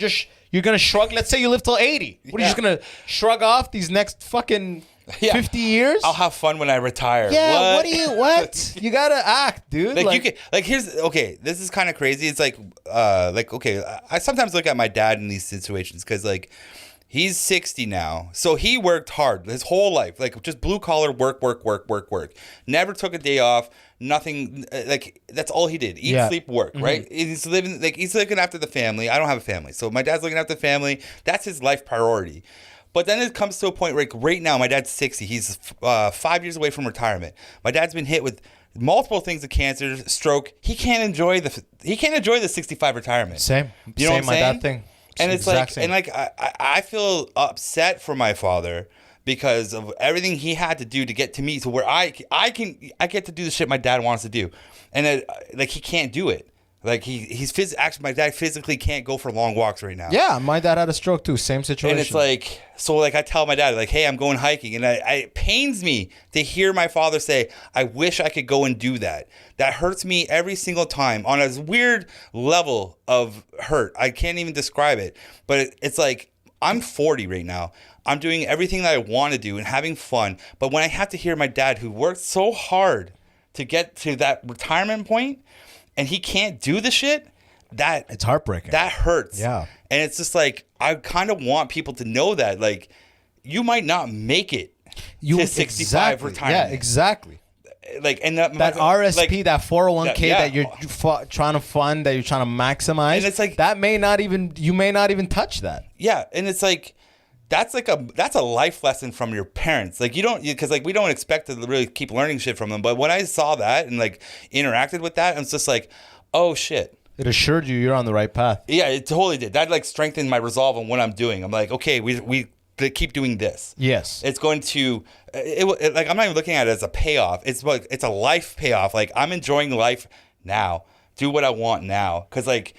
gonna shrug. Let's say you live till 80. What are you just gonna shrug off these next fucking 50 years? I'll have fun when I retire. Yeah. What? You gotta act, dude. This is kind of crazy. It's like I sometimes look at my dad in these situations because like he's 60 now, so he worked hard his whole life, like just blue collar work. Never took a day off. Nothing, like that's all he did. Eat, sleep, work, right? He's looking after the family. I don't have a family. So my dad's looking after the family. That's his life priority. But then it comes to a point where like, right now, my dad's 60. He's 5 years away from retirement. My dad's been hit with multiple things of cancer, stroke. He can't enjoy the 65 retirement. Same. You know what I'm my saying? dad thing. And it's like, same. And like, I feel upset for my father because of everything he had to do to get to me to where I get to do the shit my dad wants to do. And like, he can't do it. Like actually my dad physically can't go for long walks right now. Yeah, my dad had a stroke too. Same situation. And it's like, so like I tell my dad like, hey, I'm going hiking, and it pains me to hear my father say, I wish I could go and do that. That hurts me every single time on a weird level of hurt. I can't even describe it, but it's like I'm 40 right now. I'm doing everything that I want to do and having fun, but when I have to hear my dad, who worked so hard to get to that retirement point, and he can't do the shit, that it's heartbreaking. That hurts. Yeah. And it's just like, I kind of want people to know that, like, you might not make it to 65 retirement. Yeah, exactly. Like, and that RSP, like, that 401k that you're trying to fund, that you're trying to maximize. And it's like, you may not even touch that. Yeah. And it's like, that's a life lesson from your parents. Like, because like we don't expect to really keep learning shit from them. But when I saw that and like interacted with that, it's just like, oh shit. It assured you you're on the right path. Yeah, it totally did. That like strengthened my resolve on what I'm doing. I'm like, okay, we keep doing this. Yes. It's going to, like, I'm not even looking at it as a payoff. It's like, it's a life payoff. Like, I'm enjoying life now. Do what I want now. Because like,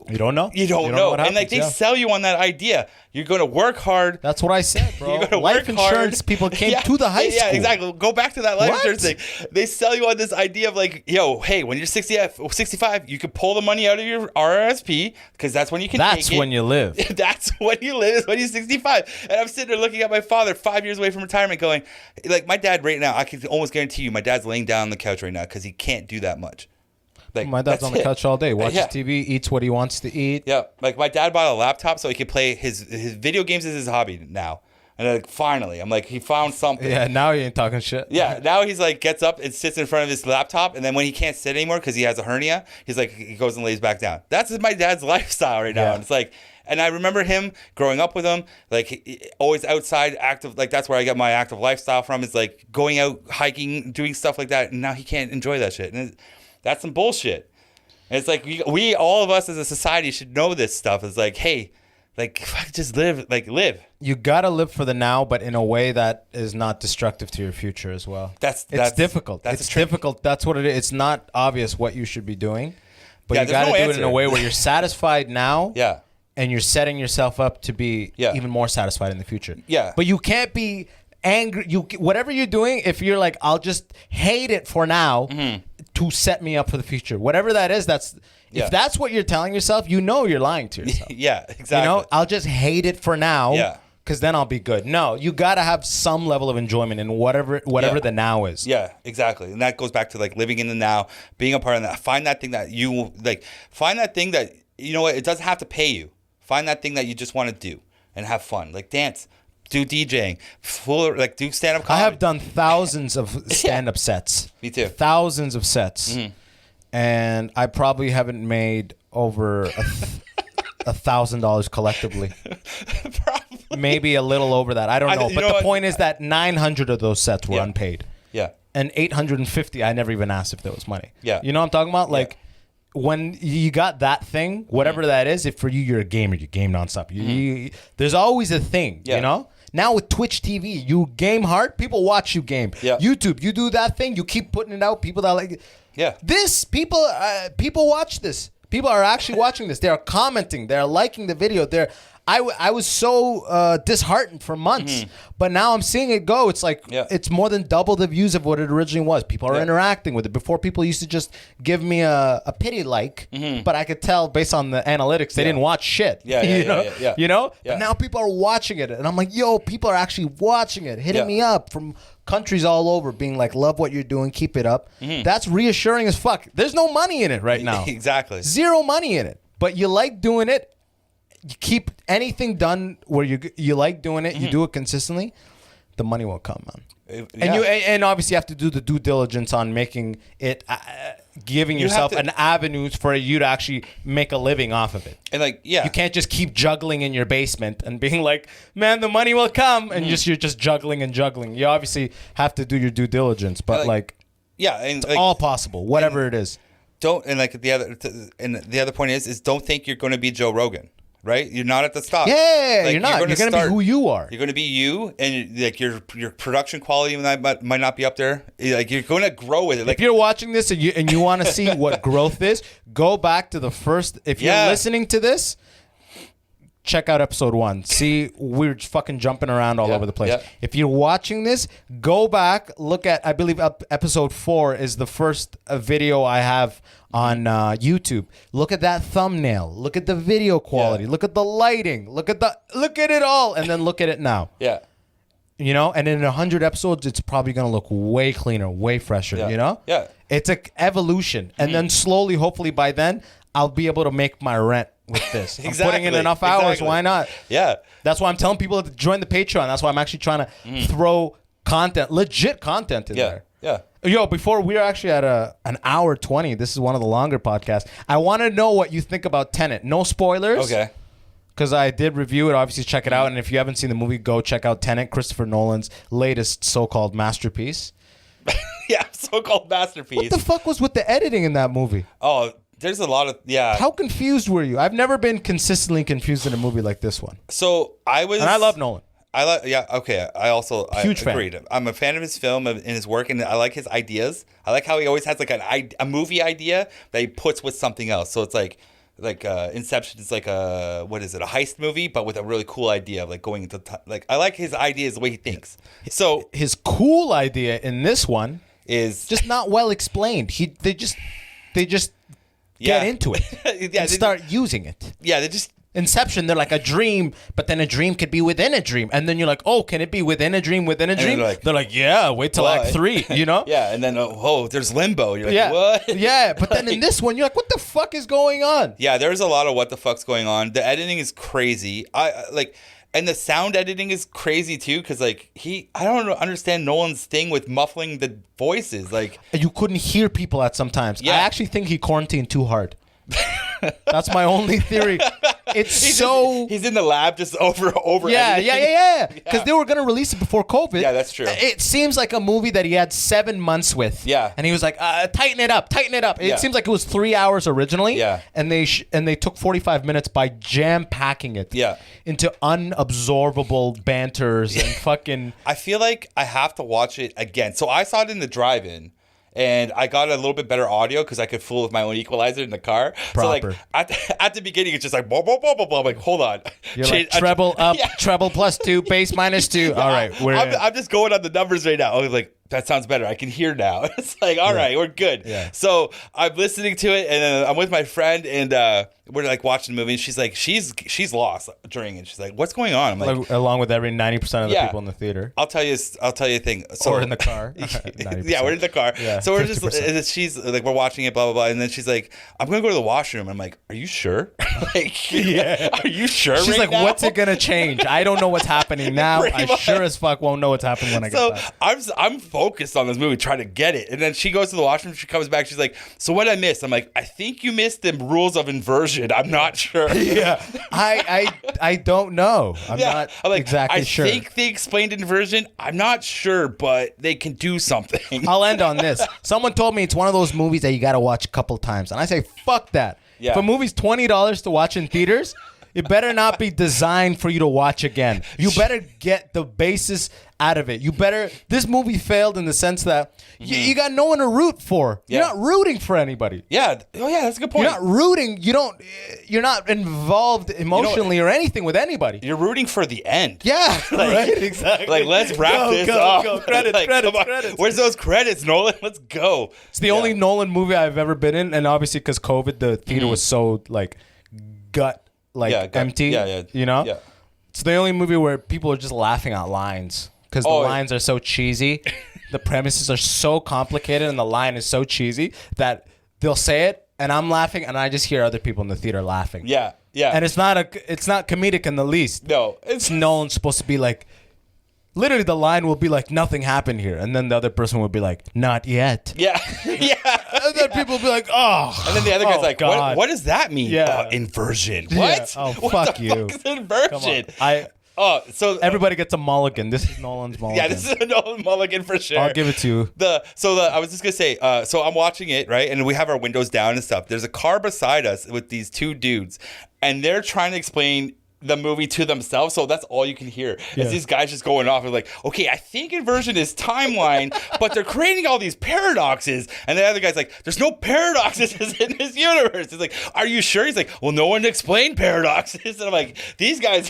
You don't know. You don't know. what And like happens, they sell you on that idea. You're going to work hard. That's what I said, bro. You're gonna Life work insurance hard. people came to the high school. Yeah, exactly. Go back to that life What? insurance thing. They sell you on this idea of like, yo, hey, when you're 65, you can pull the money out of your RRSP because that's when you can That's take it. when you live. That's when you live, is when you're 65. And I'm sitting there looking at my father 5 years away from retirement going, like my dad right now, I can almost guarantee you my dad's laying down on the couch right now because he can't do that much. Like, My dad's on the couch all day, watches TV, eats what he wants to eat. Yeah, like my dad bought a laptop so he could play his video games is his hobby now. And like finally, I'm like, he found something. Yeah, now he ain't talking shit. Yeah, now he's like gets up and sits in front of his laptop, and then when he can't sit anymore because he has a hernia, he's like he goes and lays back down. That's my dad's lifestyle right now. Yeah. And it's like, and I remember him growing up with him, like always outside, active. Like that's where I got my active lifestyle from. Is like going out hiking, doing stuff like that, and now he can't enjoy that shit. And that's some bullshit. And it's like we all of us as a society should know this stuff. It's like, hey, like just live, like live. You gotta live for the now, but in a way that is not destructive to your future as well. That's difficult. That's it's difficult. That's what it is. It's not obvious what you should be doing, but Yeah, you there's gotta no do it in a answer. way where you're satisfied now. Yeah. And you're setting yourself up to be Yeah. even more satisfied in the future. Yeah. But you can't be angry. Whatever you're doing, if you're like, I'll just hate it for now to set me up for the future. Whatever that is, Yeah. if that's what you're telling yourself, you know you're lying to yourself. Yeah, exactly. You know, I'll just hate it for now. Yeah. Because then I'll be good. No, you gotta have some level of enjoyment in whatever Yeah. the now is. Yeah, exactly. And that goes back to like living in the now, being a part of that. Find that thing that you like. Find that thing that, you know what, it doesn't have to pay you. Find that thing that you just want to do and have fun. Like dance, do DJing, do stand-up comedy. I have done thousands of stand-up sets. Me too. Thousands of sets. And I probably haven't made over $1,000 collectively. Probably. Maybe a little over that. I don't know. you But know the what? point is that 900 of those sets were Yeah. unpaid. Yeah. And 850, I never even asked if there was money. Yeah. You know what I'm talking about? Like, when you got that thing, whatever that is, if for you, you're a gamer, you game nonstop. There's always a thing, Yeah. you know? Now with Twitch TV, you game hard, people watch you game. Yeah. YouTube, you do that thing, you keep putting it out, people that like Yeah. this, people watch this. People are actually watching this. They are commenting, they're liking the video. I was so disheartened for months, but now I'm seeing it go. It's like it's more than double the views of what it originally was. People are interacting with it. Before, people used to just give me a pity like, but I could tell based on the analytics they didn't watch shit. Yeah, You know? Yeah. But now people are watching it, and I'm like, yo, people are actually watching it, hitting me up from countries all over, being like, love what you're doing, keep it up. That's reassuring as fuck. There's no money in it right now. Exactly. Zero money in it, but you like doing it. You keep anything done where you like doing it, you do it consistently, the money will come, man. And obviously you have to do the due diligence on making it, giving yourself an avenue for you to actually make a living off of it. And like, You can't just keep juggling in your basement and being like, man, the money will come, and you're just juggling and juggling. You obviously have to do your due diligence, but and it's all possible, whatever it is. The other point is don't think you're going to be Joe Rogan. Right, you're not at the stop. Yeah, like, you're not. You're gonna be who you are. You're gonna be you, and like your production quality might not be up there. Like you're gonna grow with it. Like if you're watching this and you want to see what growth is, go back to the first. If you're listening to this, check out episode 1. See, we're fucking jumping around all over the place. Yeah. If you're watching this, go back, look at, I believe episode 4 is the first video I have on YouTube. Look at that thumbnail. Look at the video quality. Look at the lighting. Look at it all, and then look at it now. Yeah. You know, and in 100 episodes, it's probably going to look way cleaner, way fresher, you know? Yeah. It's an evolution. And then slowly, hopefully by then, I'll be able to make my rent with this. Exactly. I'm putting in enough hours. Exactly. Why not? Yeah. That's why I'm telling people to join the Patreon. That's why I'm actually trying to throw content, legit content in there. Yeah. Yo, before we're actually at an hour 20. This is one of the longer podcasts. I want to know what you think about Tenet. No spoilers. Okay. Because I did review it. Obviously, check it out. And if you haven't seen the movie, go check out Tenet, Christopher Nolan's latest so-called masterpiece. Yeah, so-called masterpiece. What the fuck was with the editing in that movie? Oh, there's a lot of How confused were you? I've never been consistently confused in a movie like this one. So I was, and I love Nolan. Okay. I also Huge fan. agreed. I'm a fan of his film and his work, and I like his ideas. I like how he always has like a movie idea that he puts with something else. So it's like Inception is like a heist movie, but with a really cool idea of like going into like I like his ideas the way he thinks. So his cool idea in this one is just not well explained. They just get into it and start using it. Yeah, they just. Inception, they're like a dream, but then a dream could be within a dream. And then you're like, oh, can it be within a dream, within a dream? They're like, yeah, wait till Act 3, you know? Yeah, and then, there's limbo. You're like, yeah. what? Yeah, but then in this one, you're like, what the fuck is going on? Yeah, there's a lot of what the fuck's going on. The editing is crazy. And the sound editing is crazy too, because like I don't understand Nolan's thing with muffling the voices. Like you couldn't hear people at some times. Yeah. I actually think he quarantined too hard. That's my only theory. He's in the lab just over. Yeah. Because they were gonna release it before COVID. Yeah, that's true. It seems like a movie that he had 7 months with. Yeah, and he was like, tighten it up. It seems like it was 3 hours originally. Yeah, and they took 45 minutes by jam packing it. Yeah. into unabsorbable banters and fucking. I feel like I have to watch it again. So I saw it in the drive-in. And I got a little bit better audio because I could fool with my own equalizer in the car. Proper. So like at the beginning, it's just like blah blah blah blah blah. I'm like, hold on. You're like treble up, treble +2, bass -2. All right, I'm just going on the numbers right now. I was like, that sounds better. I can hear now. It's like, all right, we're good. Yeah. So I'm listening to it, and I'm with my friend, and we're like watching the movie. And she's like, she's lost during it. She's like, what's going on? I'm like, along with every 90% of the people in the theater. I'll tell you a thing. So, or in the car. Yeah, we're in the car. Yeah, so we're 50%. She's like, we're watching it, blah blah blah, and then she's like, I'm gonna go to the washroom. I'm like, are you sure? Like, yeah. Are you sure? She's right like, now? what's it gonna change? I don't know what's happening now. I sure as fuck won't know what's happening when I get back. So I'm focused on this movie, trying to get it, and then she goes to the washroom. She comes back. She's like, so what I missed? I'm like, I think you missed the rules of inversion. I'm not sure. Yeah, I don't know. I'm not exactly sure. I think they explained inversion. I'm not sure, but they can do something. I'll end on this. Someone told me it's one of those movies that you got to watch a couple times, and I say, fuck that. Yeah. If a movie's $20 to watch in theaters, it better not be designed for you to watch again. You better get the basis out of it. This movie failed in the sense that you got no one to root for. Yeah. You're not rooting for anybody. Yeah. Oh yeah, that's a good point. You're not rooting. You're not involved emotionally or anything with anybody. You're rooting for the end. Yeah. Right. Exactly. Like, let's wrap this up. Go. Credits. Where's those credits, Nolan? Let's go. It's the only Nolan movie I've ever been in, and obviously because COVID, the theater was so empty. Yeah. You know. Yeah. It's the only movie where people are just laughing at lines because the lines are so cheesy. The premises are so complicated and the line is so cheesy that they'll say it and I'm laughing and I just hear other people in the theater laughing. Yeah. And it's not comedic in the least. No. Nolan's supposed to be like, literally the line will be like, nothing happened here. And then the other person will be like, not yet. Yeah. And then people will be like, oh. And then the other guy's like, God. what does that mean? Yeah. Inversion. Yeah. What? Oh, what fuck the you. Fuck is inversion? So everybody gets a mulligan. This is Nolan's mulligan. Yeah, this is a Nolan mulligan for sure. I'll give it to you. I was just gonna say, so I'm watching it, right, and we have our windows down and stuff. There's a car beside us with these two dudes, and they're trying to explain the movie to themselves, so that's all you can hear. Is these guys just going off and like, okay, I think inversion is timeline, but they're creating all these paradoxes. And the other guy's like, there's no paradoxes in this universe. He's like, are you sure? He's like, well, no one explained paradoxes. And I'm like, these guys,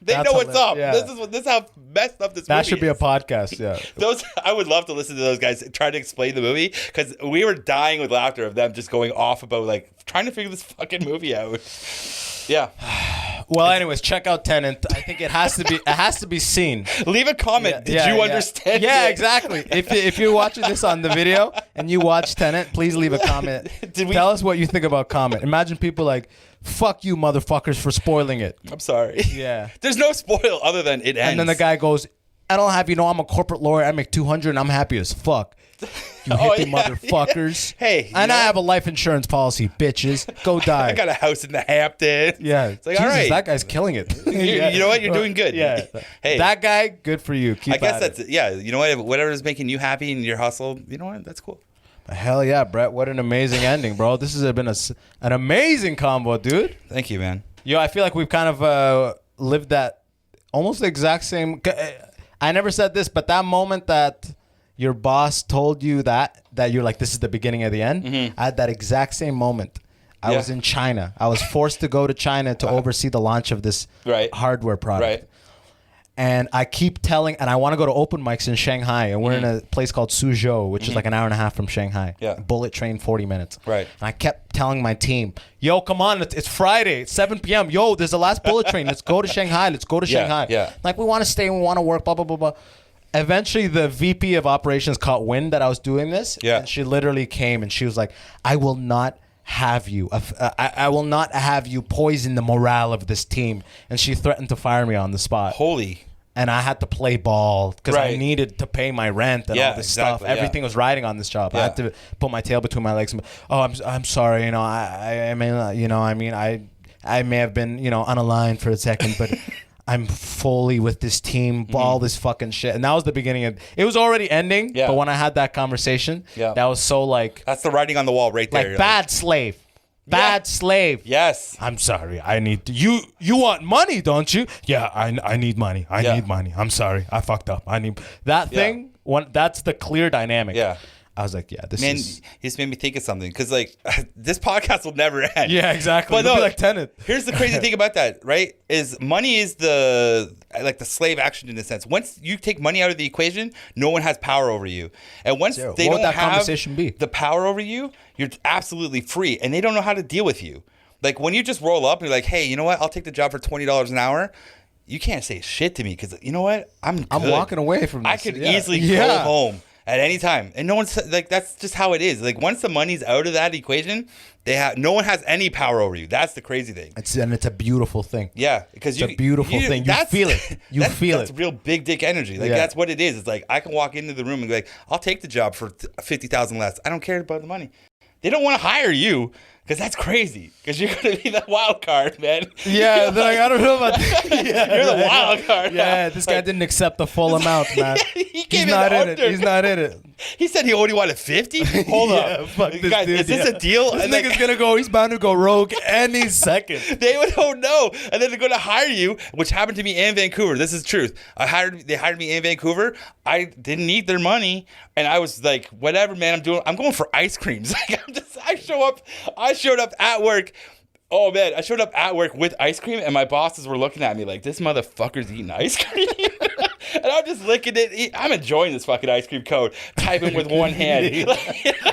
they know what's up. Yeah. This is how messed up this movie That should be a is. podcast. Yeah. I would love to listen to those guys trying to explain the movie because we were dying with laughter of them just going off about like trying to figure this fucking movie out. Yeah. Well, anyways, check out Tenet. I think it has to be seen. Leave a comment. Did you understand? Yeah, it? Exactly. If you're watching this on the video and you watch Tenet, please leave a comment. Tell us what you think about comment. Imagine people like, fuck you motherfuckers for spoiling it. I'm sorry. Yeah. There's no spoil other than it ends. And then the guy goes, I don't have, I'm a corporate lawyer. I make 200 and I'm happy as fuck. You hippie motherfuckers. Yeah. Hey. And I have a life insurance policy, bitches. Go die. I got a house in the Hamptons. Yeah. It's like, Jesus, all right. that guy's killing it. You know what? You're doing good. Yeah. Hey. That guy, good for you. Keep I guess at that's, yeah. You know what? Whatever is making you happy in your hustle, you know what? That's cool. Hell yeah, Brett. What an amazing ending, bro. This has been an amazing combo, dude. Thank you, man. Yo, I feel like we've kind of lived that almost the exact same. I never said this, but that moment that your boss told you that you're like, this is the beginning of the end. Mm-hmm. I had that exact same moment. I was in China. I was forced to go to China to oversee the launch of this hardware product. Right. And I keep telling, and I want to go to open mics in Shanghai, and we're in a place called Suzhou, which is like an hour and a half from Shanghai. Yeah. Bullet train, 40 minutes. Right. And I kept telling my team, yo, come on, it's Friday, it's 7 p.m. Yo, there's the last bullet train. Let's go to Shanghai. Let's go to Shanghai. Yeah. Like, we want to stay, we want to work, blah, blah, blah, blah. Eventually, the VP of operations caught wind that I was doing this. Yeah. And she literally came and she was like, I will not have you. I will not have you poison the morale of this team. And she threatened to fire me on the spot. Holy. And I had to play ball because I needed to pay my rent and all this stuff. Everything was riding on this job. I had to put my tail between my legs. And, I'm sorry. You know, I mean, you know, I mean, I may have been, you know, unaligned for a second, but I'm fully with this team, all this fucking shit. And that was the beginning of it. Was already ending, but when I had that conversation, that was so like... That's the writing on the wall right there. Like bad slave. Bad slave. Yes. I'm sorry. I need to, you want money, don't you? Yeah, I need money. I need money. I'm sorry. I fucked up. I need that thing. That's the clear dynamic. Yeah. I was like, yeah, this Man, is... he just made me think of something because, like, this podcast will never end. Yeah, exactly. But It'll be like Tenet. Here's the crazy thing about that, right? Is money is the slave action in a sense. Once you take money out of the equation, no one has power over you. And once they don't have the power over you, you're absolutely free. And they don't know how to deal with you. Like, when you just roll up and you're like, hey, you know what? I'll take the job for $20 an hour. You can't say shit to me because, you know what? I'm walking away from this. I could easily go home at any time. And no one's like, that's just how it is. Like, once the money's out of that equation, no one has any power over you. That's the crazy thing. It's a beautiful thing. Yeah. Because it's a beautiful thing. You feel it. You feel it. That's real big dick energy. Like, that's what it is. It's like, I can walk into the room and be like, I'll take the job for $50,000 less. I don't care about the money. They don't want to hire you. Because that's crazy. Because you're going to be the wild card, man. Yeah, they're like, I don't know about that. Yeah, you're the wild card. Yeah, this guy didn't accept the full amount, man. He's not in it. He's not in it. He said he only wanted 50? Hold up. Fuck this guys, dude, is this a deal? This nigga's going to go, he's bound to go rogue any second. They don't know. And then they're going to hire you, which happened to me in Vancouver. This is truth. They hired me in Vancouver. I didn't need their money. And I was like, whatever, man, I'm going for ice creams. Like, I showed up at work. Oh, man, I showed up at work with ice cream, and my bosses were looking at me like, this motherfucker's eating ice cream. And I'm just licking it. I'm enjoying this fucking ice cream cone, typing with one hand.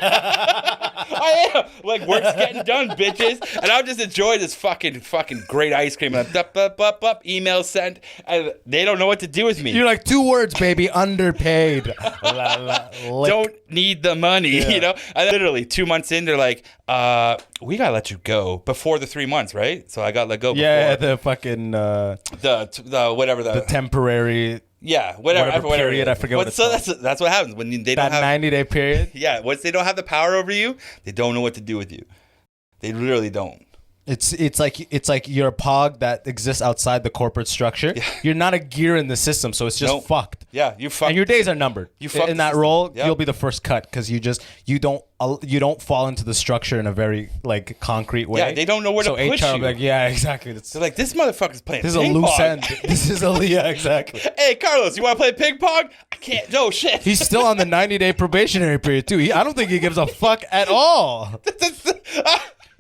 I am. Like, work's getting done, bitches. And I'm just enjoying this fucking great ice cream. And I'm email sent. And they don't know what to do with me. You're like, 2 words, baby, underpaid. Don't need the money, you know? And literally 2 months in, they're like, we gotta let you go before the 3 months, right? So I got let go before. Yeah, the fucking... the whatever. The temporary... Yeah, whatever period. I forget what it's called. That's what happens when they don't have... That 90-day period? Yeah, once they don't have the power over you, they don't know what to do with you. They really don't. It's like you're a pog that exists outside the corporate structure. Yeah. You're not a gear in the system, so it's just fucked. Yeah, you fucked. And your days are numbered. You fucked in that role. Yep. You'll be the first cut because you don't fall into the structure in a very like concrete way. Yeah, they don't know where to push you. Like, yeah, exactly. They're like, this motherfucker's playing. This is a loose end. This is exactly. Hey, Carlos, you want to play ping pong? I can't. No shit. He's still on the 90-day probationary period too. I don't think he gives a fuck at all.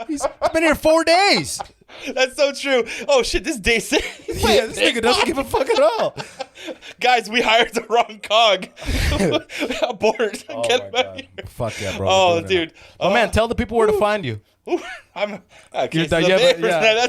He's been here 4 days. That's so true. Oh shit, this day 6. Yeah, this nigga doesn't give a fuck at all. Guys, we hired the wrong cog. Abort. Oh Get him out here. Fuck yeah, bro. Oh, dude. Oh man, tell the people where to find you. That's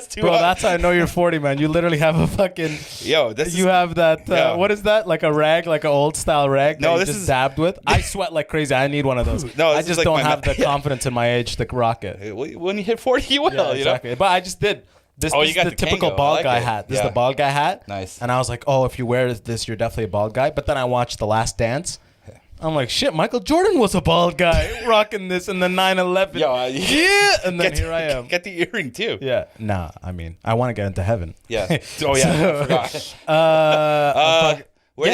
too bro, hot. that's how I know you're 40, man. You literally have a fucking... You have that... what is that? Like a rag? Like an old style rag that you just dabbed with? I sweat like crazy. I need one of those. No, I just like don't have the confidence in my age to rock it. When you hit 40, you will, exactly. You know? But I just did. This is the typical bald guy hat. This is the bald guy hat. Nice. And I was like, oh, if you wear this, you're definitely a bald guy. But then I watched The Last Dance. I'm like, shit, Michael Jordan was a bald guy rocking this in the 9/11. Yeah. And then here I am. Get the earring too. Yeah. Nah, I mean, I want to get into heaven. Yeah. Oh, yeah. I forgot.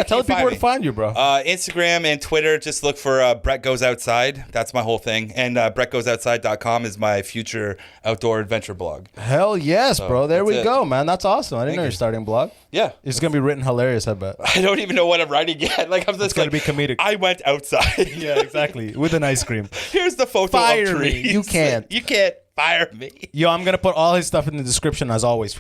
Tell the people where to find you, bro. Instagram and Twitter. Just look for Bret Goes Outside. That's my whole thing. And BretGoesOutside.com is my future outdoor adventure blog. Hell yes, bro. There we go, man. That's awesome. I didn't know you're starting a blog. Yeah. It's going to be written hilarious, I bet. I don't even know what I'm writing yet. Like, I'm just going to be comedic. I went outside. Yeah, exactly. With an ice cream. Here's the photo Fire of trees. Me. You can't. You can't. Fire me. Yo, I'm gonna put all his stuff in the description as always.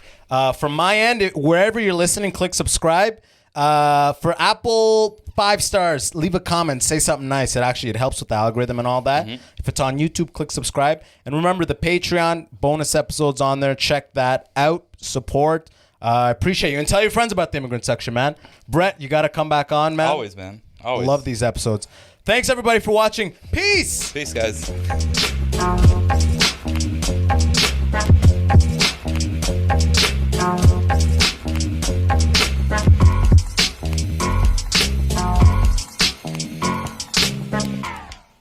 From my end, wherever you're listening, click subscribe. For Apple, 5 stars. Leave a comment. Say something nice. It helps with the algorithm and all that. If it's on YouTube, click subscribe. And remember the Patreon bonus episodes on there. Check that out. Support. I appreciate you. And tell your friends about the Immigrant section, man. Bret, you got to come back on, man. Always, man. Always. Love these episodes. Thanks, everybody, for watching. Peace. Peace, guys.